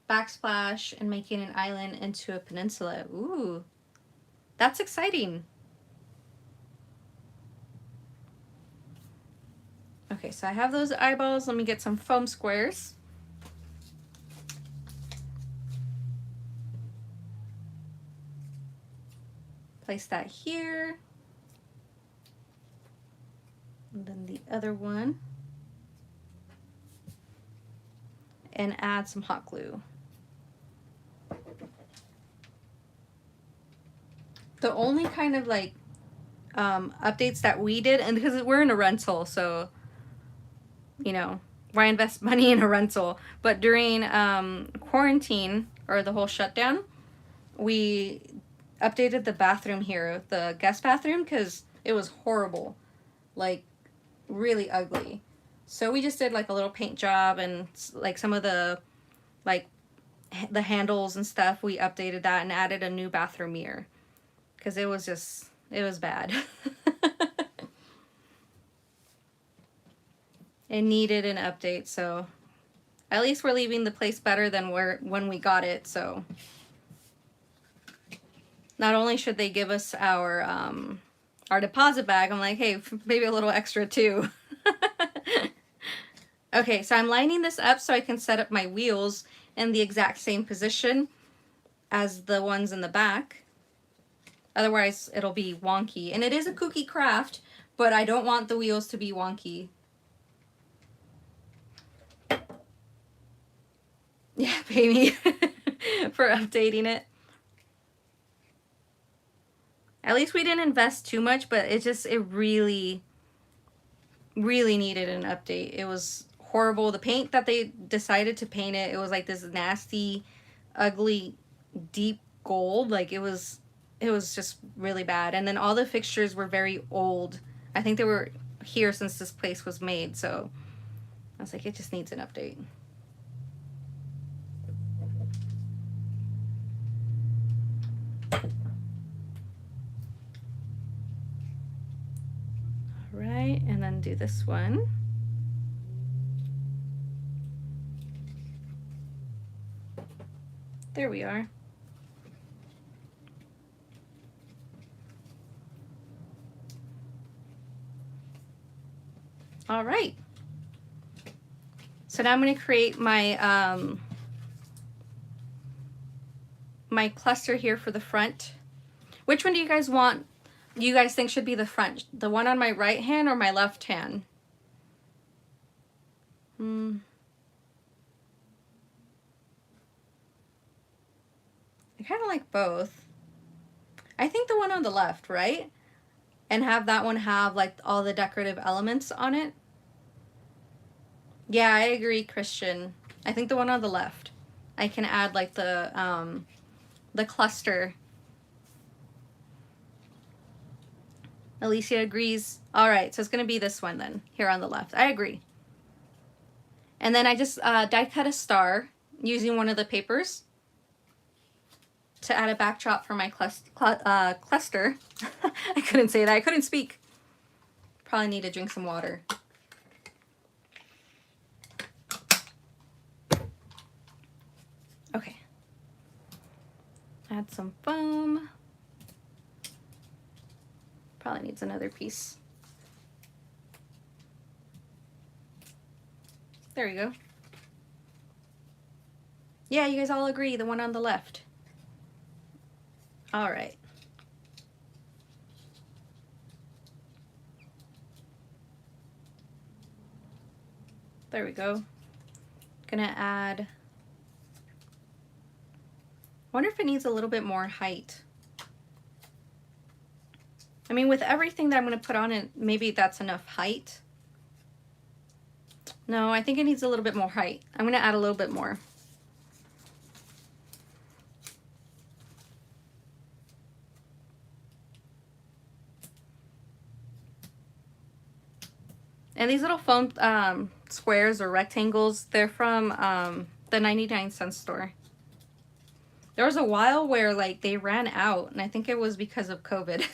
backsplash, and making an island into a peninsula. Ooh, that's exciting. Okay, so I have those eyeballs. Let me get some foam squares. Place that here. And then the other one. And add some hot glue. The only kind of like updates that we did, and because we're in a rental, so you know, why invest money in a rental? But during quarantine or the whole shutdown, we updated the bathroom here, the guest bathroom, because it was horrible, like really ugly. So we just did like a little paint job, and like some of the like the handles and stuff, we updated that and added a new bathroom mirror because it was bad. It needed an update, so at least we're leaving the place better than when we got it. So not only should they give us our deposit back, I'm like, hey, maybe a little extra too. Okay, so I'm lining this up so I can set up my wheels in the exact same position as the ones in the back. Otherwise, it'll be wonky. And it is a kooky craft, but I don't want the wheels to be wonky. Yeah, pay me for updating it. At least we didn't invest too much, but it really, really needed an update. It was horrible. The paint that they decided to paint it was like this nasty, ugly, deep gold. Like it was just really bad. And then all the fixtures were very old. I think they were here since this place was made. So I was like, it just needs an update. Right, and then do this one. There we are. All right. So now I'm going to create my my cluster here for the front. Which one do you guys want? You guys think should be the front? The one on my right hand or my left hand? I kind of like both. I think the one on the left, right? And have that one have like all the decorative elements on it. Yeah, I agree, Christian. I think the one on the left. I can add like the cluster. Alicia agrees. All right, so it's going to be this one then, here on the left. I agree. And then I just die cut a star using one of the papers to add a backdrop for my cluster. I couldn't say that. I couldn't speak. Probably need to drink some water. Okay. Add some foam. Probably needs another piece. There we go. Yeah, you guys all agree, the one on the left. All right. There we go. Gonna add, wonder if it needs a little bit more height. I mean, with everything that I'm going to put on it, maybe that's enough height. No, I think it needs a little bit more height. I'm going to add a little bit more. And these little foam squares or rectangles, they're from the 99-cent store. There was a while where like they ran out, and I think it was because of COVID.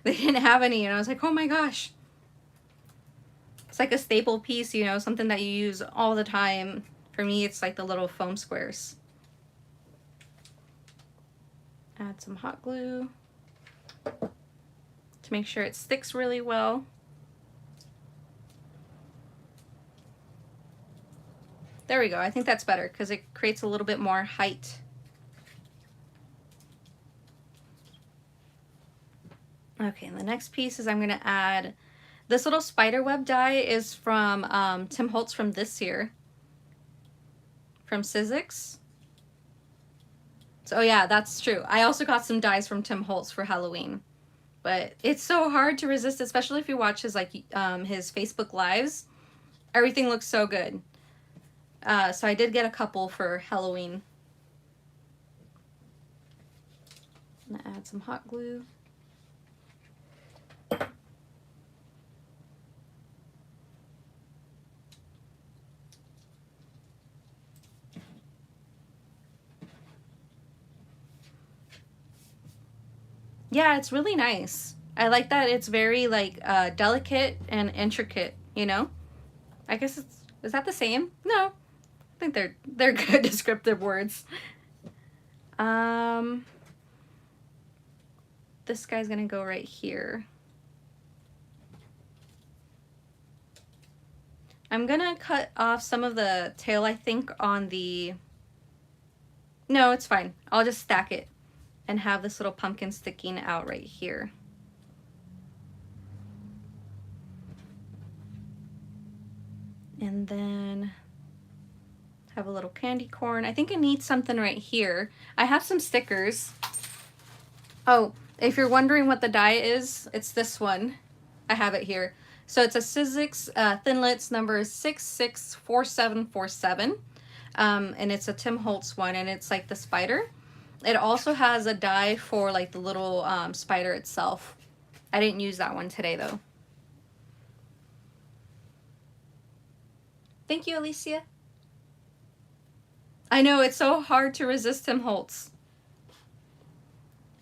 They didn't have any, and I was like, oh my gosh. It's like a staple piece, you know, something that you use all the time. For me, it's like the little foam squares. Add some hot glue to make sure it sticks really well. There we go. I think that's better because it creates a little bit more height. Okay, and the next piece is I'm going to add this little spider web die is from Tim Holtz from this year, from Sizzix. So yeah, that's true. I also got some dies from Tim Holtz for Halloween, but it's so hard to resist, especially if you watch his his Facebook lives. Everything looks so good. So I did get a couple for Halloween. I'm gonna add some hot glue. Yeah, it's really nice. I like that it's very like delicate and intricate, you know? I guess is that the same? No. I think they're good descriptive words. This guy's gonna go right here. I'm gonna cut off some of the tail, I think, on the... No, it's fine. I'll just stack it and have this little pumpkin sticking out right here. And then have a little candy corn. I think I need something right here. I have some stickers. Oh, if you're wondering what the die is, it's this one. I have it here. So it's a Sizzix Thinlits number 664747. And it's a Tim Holtz one, and it's like the spider. It also has a die for like the little spider itself. I didn't use that one today though. Thank you, Alicia. I know, it's so hard to resist Tim Holtz.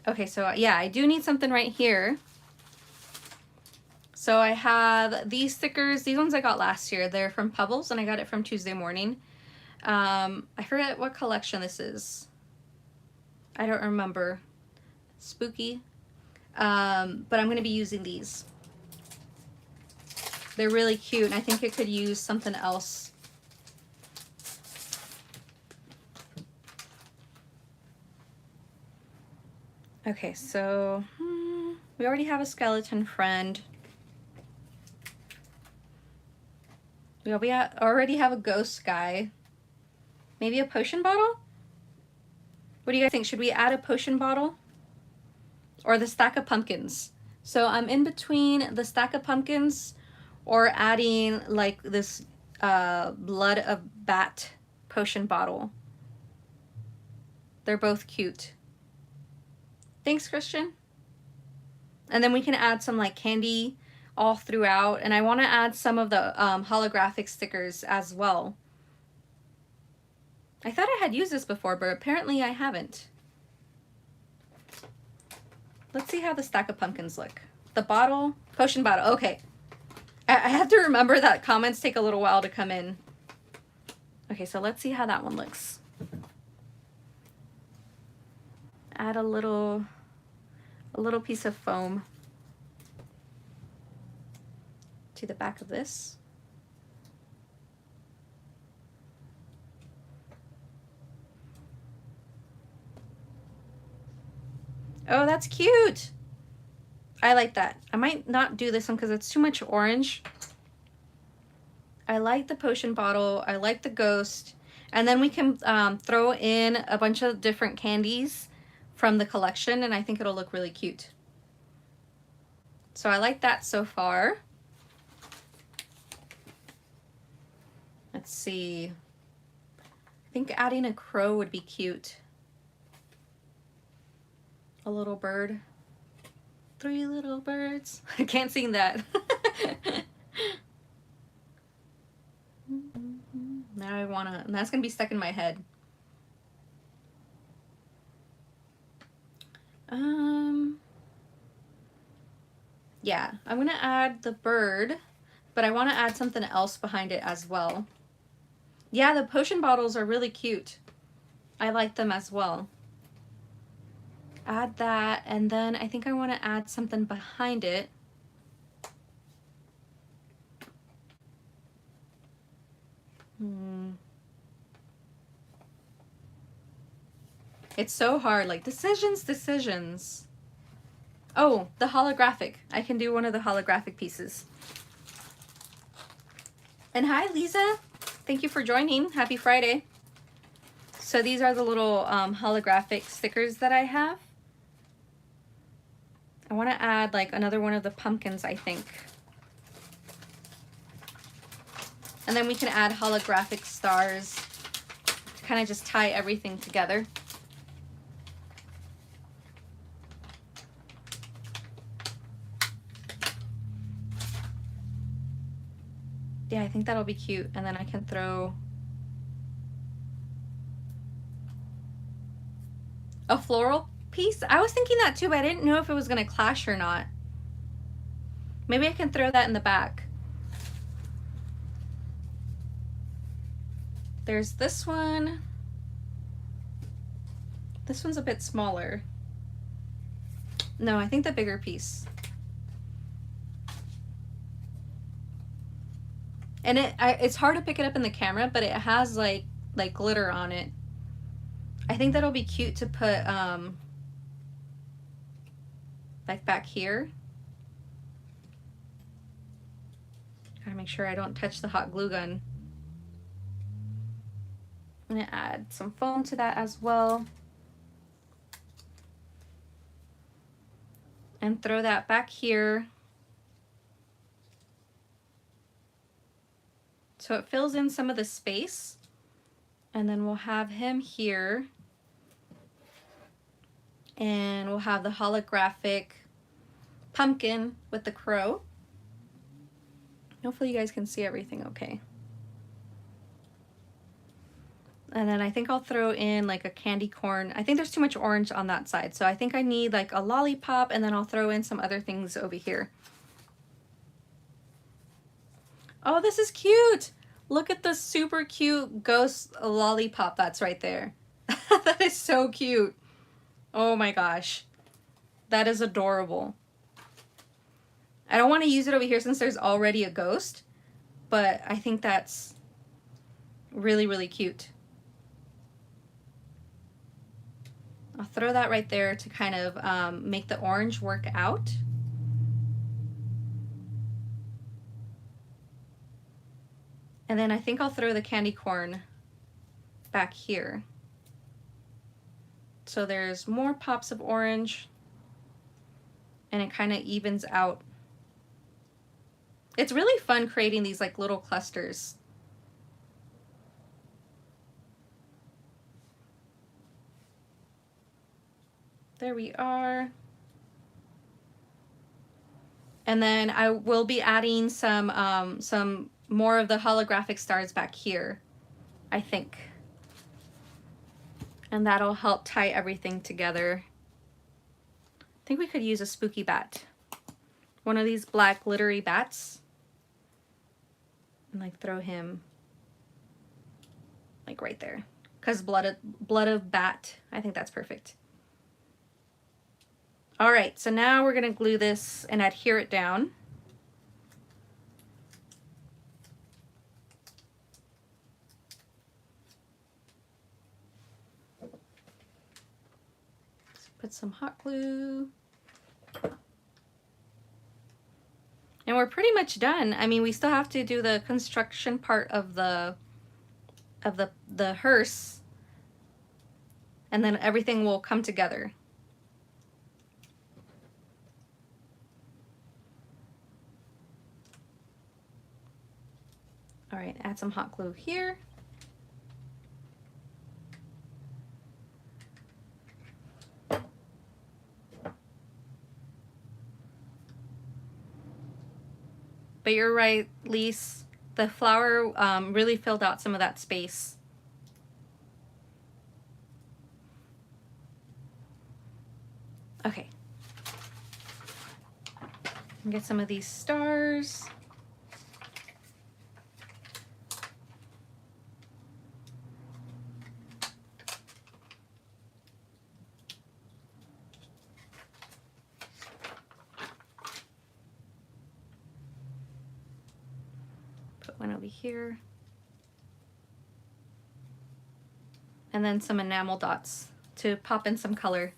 Okay, so yeah, I do need something right here. So I have these stickers. These ones I got last year. They're from Pebbles, and I got it from Tuesday Morning. I forget what collection this is. I don't remember. Spooky. But I'm going to be using these. They're really cute, and I think it could use something else. Okay, so we already have a skeleton friend. We already have a ghost guy. Maybe a potion bottle? What do you guys think? Should we add a potion bottle? Or the stack of pumpkins? So I'm in between the stack of pumpkins or adding like this blood of bat potion bottle. They're both cute. Thanks, Christian. And then we can add some like candy all throughout. And I want to add some of the holographic stickers as well. I thought I had used this before, but apparently I haven't. Let's see how the stack of pumpkins look. The bottle, potion bottle, okay. I have to remember that comments take a little while to come in. Okay, so let's see how that one looks. Add a little piece of foam to the back of this. Oh, that's cute. I like that. I might not do this one because it's too much orange. I like the potion bottle. I like the ghost. And then we can throw in a bunch of different candies from the collection, and I think it'll look really cute. So I like that so far. Let's see. I think adding a crow would be cute. A little bird. 3 little birds. I can't sing that. Now I wanna, and that's gonna be stuck in my head. Yeah, I'm gonna add the bird, but I wanna add something else behind it as well. Yeah, the potion bottles are really cute. I like them as well. Add that, and then I think I want to add something behind it. It's so hard, like decisions. Oh, the holographic. I can do one of the holographic pieces. And hi, Lisa. Thank you for joining. Happy Friday. So these are the little holographic stickers that I have. I want to add like another one of the pumpkins, I think. And then we can add holographic stars to kind of just tie everything together. Yeah, I think that'll be cute. And then I can throw a floral piece. I was thinking that too, but I didn't know if it was going to clash or not. Maybe I can throw that in the back. There's this one. This one's a bit smaller. No, I think the bigger piece. And it's hard to pick it up in the camera, but it has like glitter on it. I think that'll be cute to put like back here. Gotta make sure I don't touch the hot glue gun. I'm gonna add some foam to that as well. And throw that back here. So it fills in some of the space. And then we'll have him here. And we'll have the holographic pumpkin with the crow. Hopefully you guys can see everything okay. And then I think I'll throw in like a candy corn. I think there's too much orange on that side. So I think I need like a lollipop, and then I'll throw in some other things over here. Oh, this is cute. Look at the super cute ghost lollipop that's right there. That is so cute. Oh my gosh. That is adorable. I don't want to use it over here since there's already a ghost, but I think that's really, really cute. I'll throw that right there to kind of make the orange work out. And then I think I'll throw the candy corn back here. So there's more pops of orange and it kind of evens out. It's really fun creating these like little clusters. There we are. And then I will be adding some more of the holographic stars back here, I think. And that'll help tie everything together. I think we could use a spooky bat. One of these black glittery bats. And like throw him like right there. Because blood of bat. I think that's perfect. All right, so now we're gonna glue this and adhere it down. Let's put some hot glue. And we're pretty much done. I mean, we still have to do the construction part of the hearse, and then everything will come together. All right, add some hot glue here. But you're right, Lise. The flower really filled out some of that space. Okay. Get some of these stars. One over here. And then some enamel dots to pop in some color.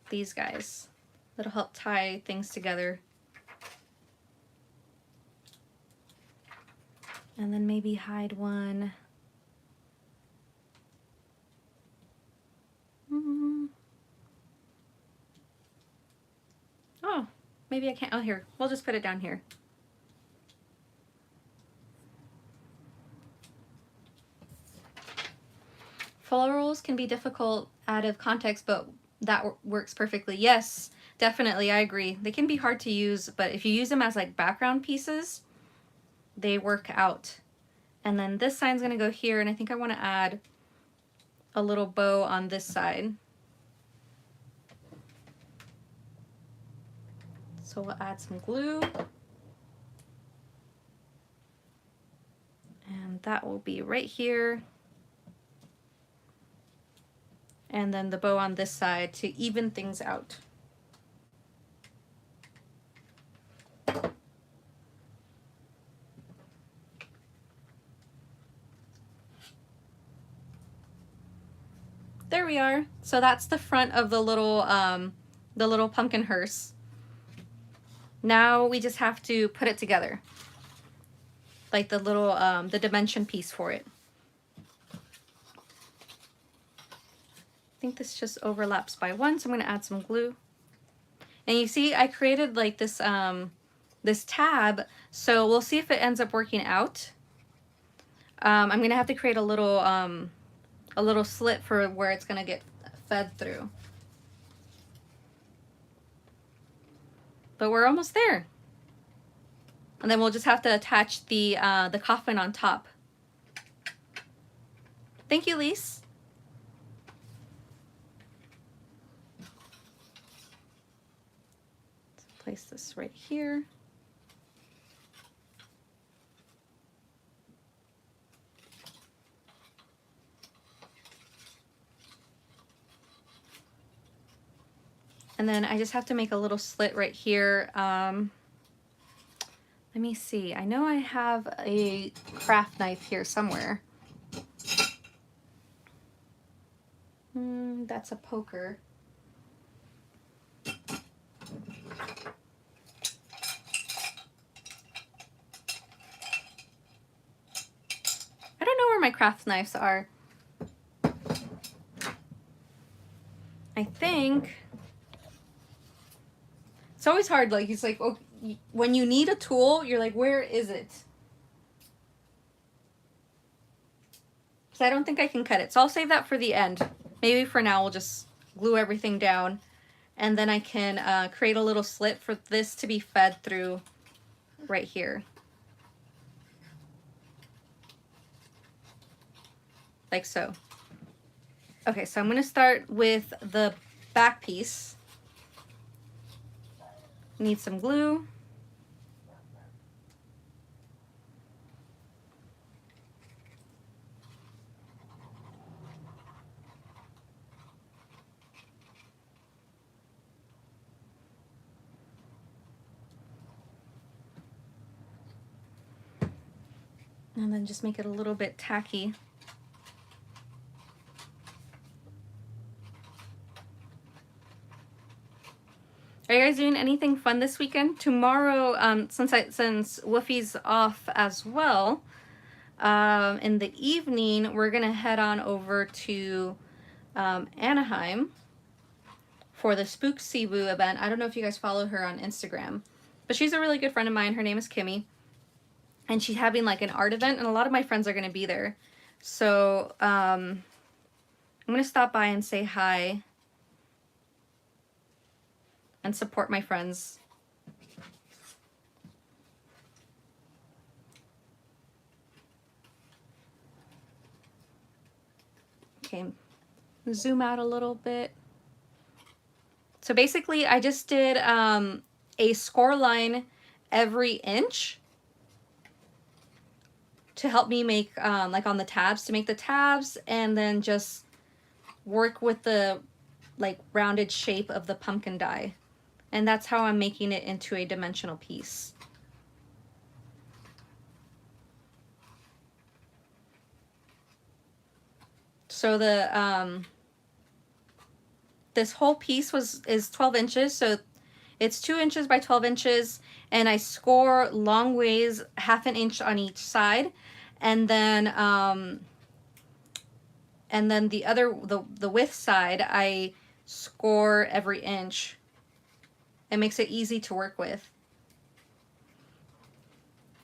These guys. That'll help tie things together. And then maybe hide one. Oh, maybe I can't. Oh, here. We'll just put it down here. Florals can be difficult out of context, but that works perfectly. Yes, definitely, I agree. They can be hard to use, but if you use them as like background pieces, they work out. And then this sign's gonna go here, and I think I wanna add a little bow on this side. So we'll add some glue. And that will be right here. And then the bow on this side to even things out. There we are. So that's the front of the little pumpkin hearse. Now we just have to put it together. Like the little, the dimension piece for it. I think this just overlaps by one, so I'm going to add some glue. And you see, I created like this this tab, so we'll see if it ends up working out. I'm going to have to create a little slit for where it's going to get fed through. But we're almost there. And then we'll just have to attach the coffin on top. Thank you, Lise. Place this right here. And then I just have to make a little slit right here. Let me see. I know I have a craft knife here somewhere. That's a poker. I don't know where my craft knives are. I think it's always hard. Like, it's like, oh, when you need a tool, you're like, where is it? Because I don't think I can cut it. So I'll save that for the end. Maybe for now we'll just glue everything down. And then I can create a little slit for this to be fed through right here. Like so. Okay, so I'm going to start with the back piece. Need some glue. And then just make it a little bit tacky. Are you guys doing anything fun this weekend? Tomorrow, since Woofy's off as well, in the evening, we're gonna head on over to Anaheim for the Spook Cebu event. I don't know if you guys follow her on Instagram, but she's a really good friend of mine. Her name is Kimmy, and she's having like an art event, and a lot of my friends are gonna be there. So I'm gonna stop by and say hi and support my friends. Okay, zoom out a little bit. So basically I just did a score line every inch to help me make, like on the tabs, to make the tabs, and then just work with the like rounded shape of the pumpkin die. And that's how I'm making it into a dimensional piece. So the this whole piece is 12 inches, so it's 2 inches by 12 inches, and I score long ways, ½ inch on each side, and then the width side I score every inch. It makes it easy to work with.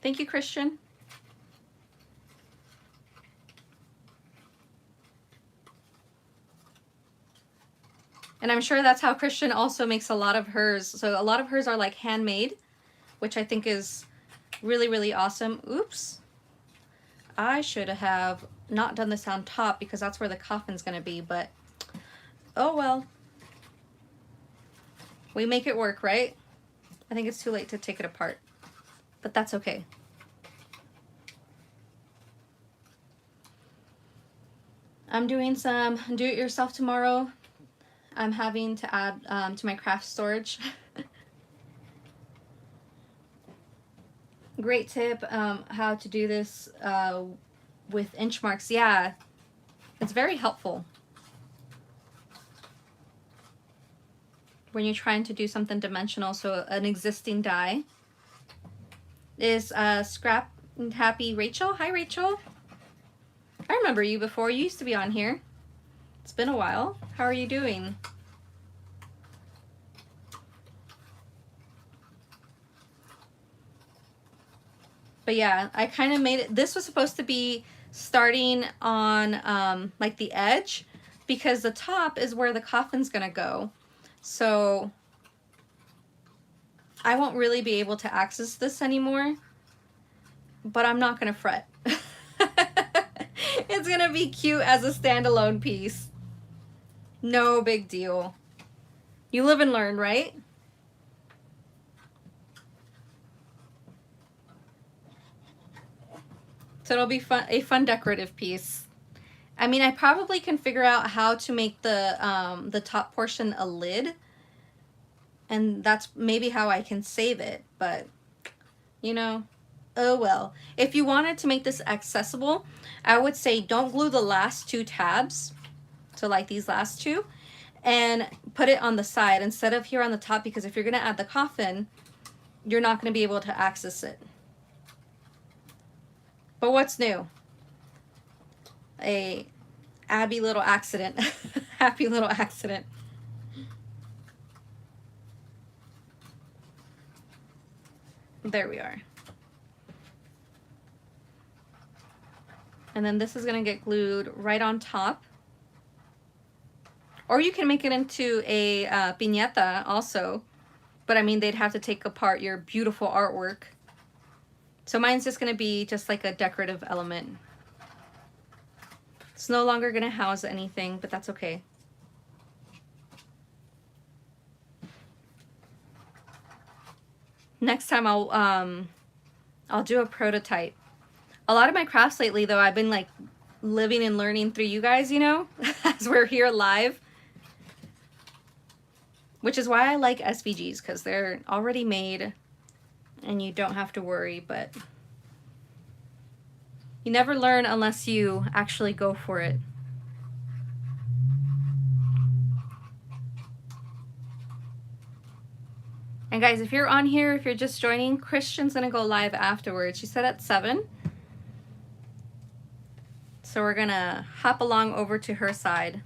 Thank you, Christian. And I'm sure that's how Christian also makes a lot of hers. So a lot of hers are like handmade, which I think is really, really awesome. Oops. I should have not done this on top because that's where the coffin's gonna be, but oh well. We make it work, right? I think it's too late to take it apart, but that's okay. I'm doing some do-it-yourself tomorrow. I'm having to add to my craft storage. Great tip, how to do this with inch marks. Yeah, it's very helpful when you're trying to do something dimensional. So an existing die is Scrap and Happy Rachel. Hi, Rachel. I remember you before. You used to be on here. It's been a while. How are you doing? But yeah, I kind of made it. This was supposed to be starting on like the edge, because the top is where the coffin's gonna go. So I won't really be able to access this anymore, but I'm not gonna fret. It's gonna be cute as a standalone piece. No big deal. You live and learn, right? So it'll be fun, a fun decorative piece. I mean, I probably can figure out how to make the top portion a lid, And that's maybe how I can save it, but you know, oh well. If you wanted to make this accessible, I would say don't glue the last two tabs, so like these last two, and put it on the side instead of here on the top, because if you're gonna add the coffin, you're not gonna be able to access it. But what's new? A Abby little accident. Happy little accident. There we are. And then this is gonna get glued right on top. Or you can make it into a piñata also. But I mean, they'd have to take apart your beautiful artwork. So mine's just gonna be just like a decorative element. It's no longer gonna house anything, but that's okay. Next time I'll do a prototype. A lot of my crafts lately though, I've been like living and learning through you guys, you know, as we're here live. Which is why I like SVGs, because they're already made and you don't have to worry, but you never learn unless you actually go for it. And guys, if you're on here, if you're just joining, Christian's gonna go live afterwards. She said at 7. So we're gonna hop along over to her side.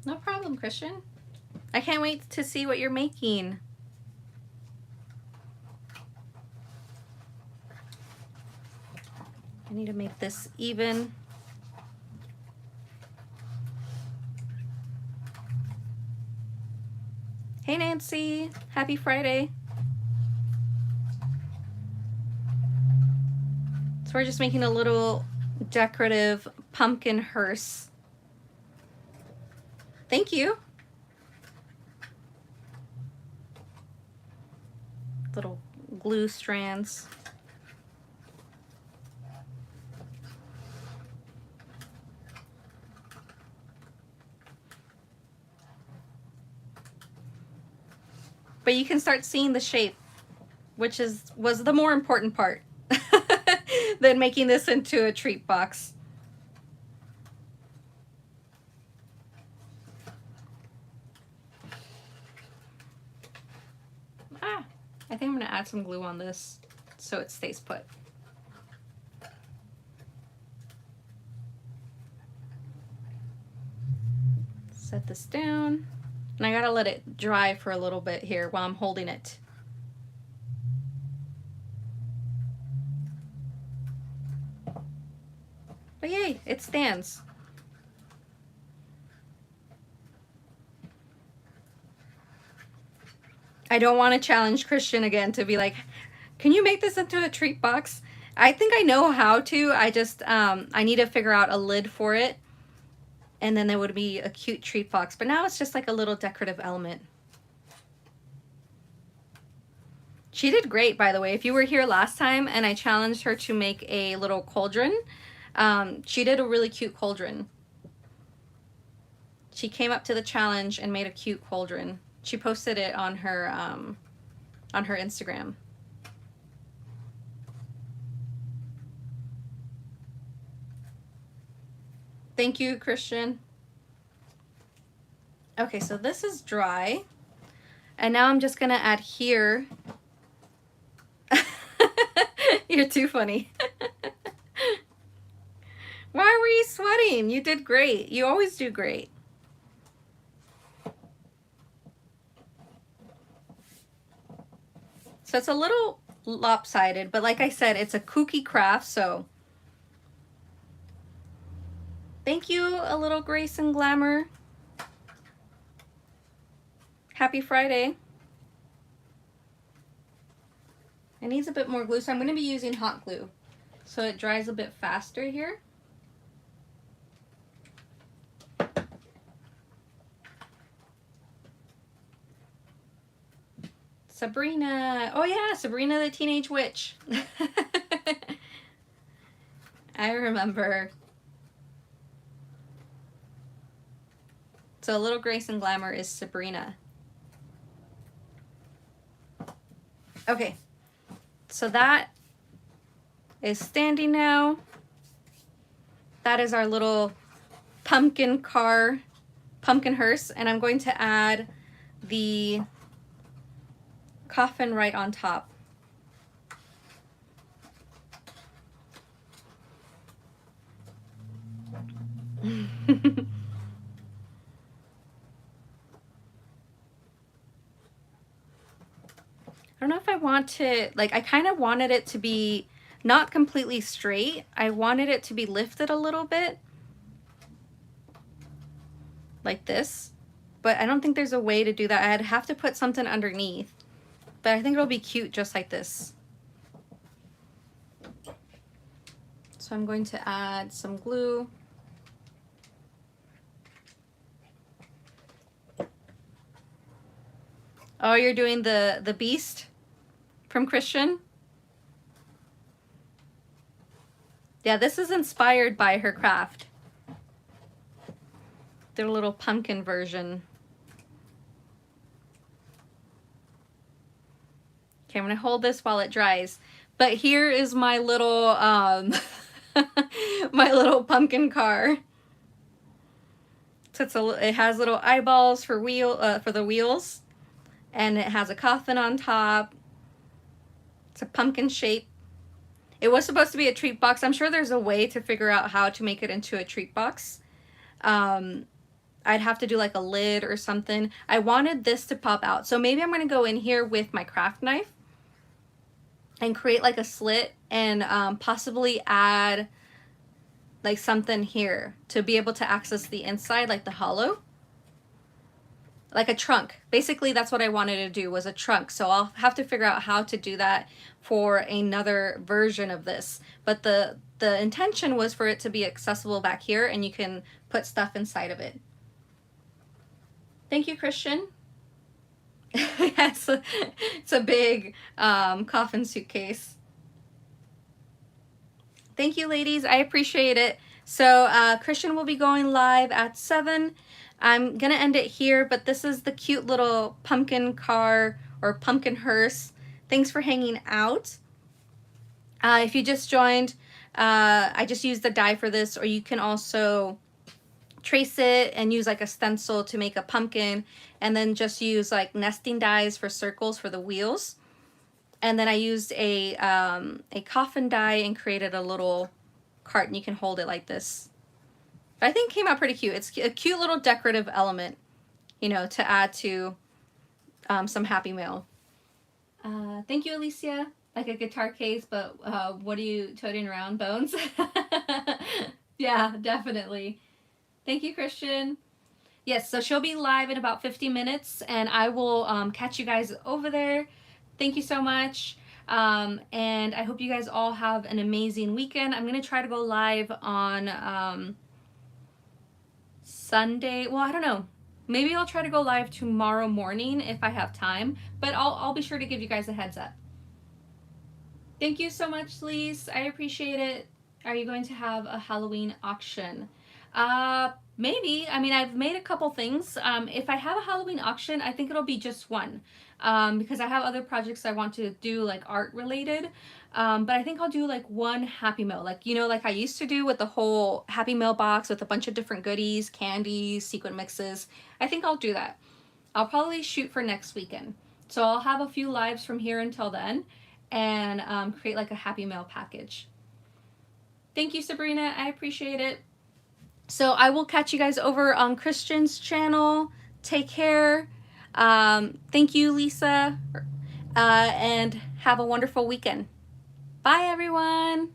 No problem, Christian. I can't wait to see what you're making. I need to make this even. Hey Nancy, happy Friday. So we're just making a little decorative pumpkin hearse. Thank you. Little glue strands. But you can start seeing the shape, which was the more important part than making this into a treat box. I think I'm gonna add some glue on this so it stays put. Set this down. And I gotta let it dry for a little bit here while I'm holding it. But yay, it stands. I don't want to challenge Christian again to be like, can you make this into a treat box? I think I know how to. I just, I need to figure out a lid for it. And then there would be a cute treat box. But now it's just like a little decorative element. She did great, by the way. If you were here last time and I challenged her to make a little cauldron, she did a really cute cauldron. She came up to the challenge and made a cute cauldron. She posted it on her Instagram. Thank you, Christian. Okay, so this is dry. And now I'm just gonna add here. You're too funny. Why were you sweating? You did great. You always do great. So it's a little lopsided, but like I said, it's a kooky craft, so. Thank you, a little Grace and Glamour. Happy Friday. It needs a bit more glue, so I'm going to be using hot glue so it dries a bit faster here. Sabrina. Oh yeah, Sabrina the Teenage Witch. I remember. So Little Grace and Glamour is Sabrina. Okay, so that is standing now. That is our little pumpkin car, pumpkin hearse, and I'm going to add the coffin right on top. I don't know if I want to, like, I kind of wanted it to be not completely straight. I wanted it to be lifted a little bit, like this. But I don't think there's a way to do that. I'd have to put something underneath. But I think it'll be cute just like this. So I'm going to add some glue. Oh, you're doing the beast from Christian? Yeah, this is inspired by her craft. Their little pumpkin version. Okay, I'm gonna hold this while it dries. But here is my little my little pumpkin car. So it has little eyeballs for the wheels, and it has a coffin on top. It's a pumpkin shape. It was supposed to be a treat box. I'm sure there's a way to figure out how to make it into a treat box. I'd have to do like a lid or something. I wanted this to pop out. So maybe I'm going to go in here with my craft knife and create like a slit and possibly add like something here to be able to access the inside, like the hollow. Like a trunk. Basically, that's what I wanted to do, was a trunk. So I'll have to figure out how to do that for another version of this. But the intention was for it to be accessible back here, and you can put stuff inside of it. Thank you, Christian. Yes, it's a big coffin suitcase. Thank you, ladies. I appreciate it. So Christian will be going live at 7. I'm going to end it here, but this is the cute little pumpkin car or pumpkin hearse. Thanks for hanging out. If you just joined, I just used the die for this, or you can also trace it and use like a stencil to make a pumpkin, and then just use like nesting dies for circles for the wheels. And then I used a coffin die and created a little cart, and you can hold it like this. But I think it came out pretty cute. It's a cute little decorative element, you know, to add to some Happy Mail. Thank you, Alicia. Like a guitar case, but what are you toting around, Bones? Yeah, definitely. Thank you, Christian. Yes, so she'll be live in about 50 minutes, and I will catch you guys over there. Thank you so much. And I hope you guys all have an amazing weekend. I'm going to try to go live on Sunday. Well, I don't know. Maybe I'll try to go live tomorrow morning if I have time, but I'll be sure to give you guys a heads up. Thank you so much, Lise. I appreciate it. Are you going to have a Halloween auction? Maybe. I mean, I've made a couple things. If I have a Halloween auction, I think it'll be just one, because I have other projects I want to do, like art related. But I think I'll do like one Happy Meal, like, you know, like I used to do with the whole Happy Meal box with a bunch of different goodies, candies, sequin mixes. I think I'll do that. I'll probably shoot for next weekend. So I'll have a few lives from here until then, and create like a Happy Meal package. Thank you, Sabrina. I appreciate it. So I will catch you guys over on Christian's channel. Take care. Thank you, Lisa. And have a wonderful weekend. Bye, everyone.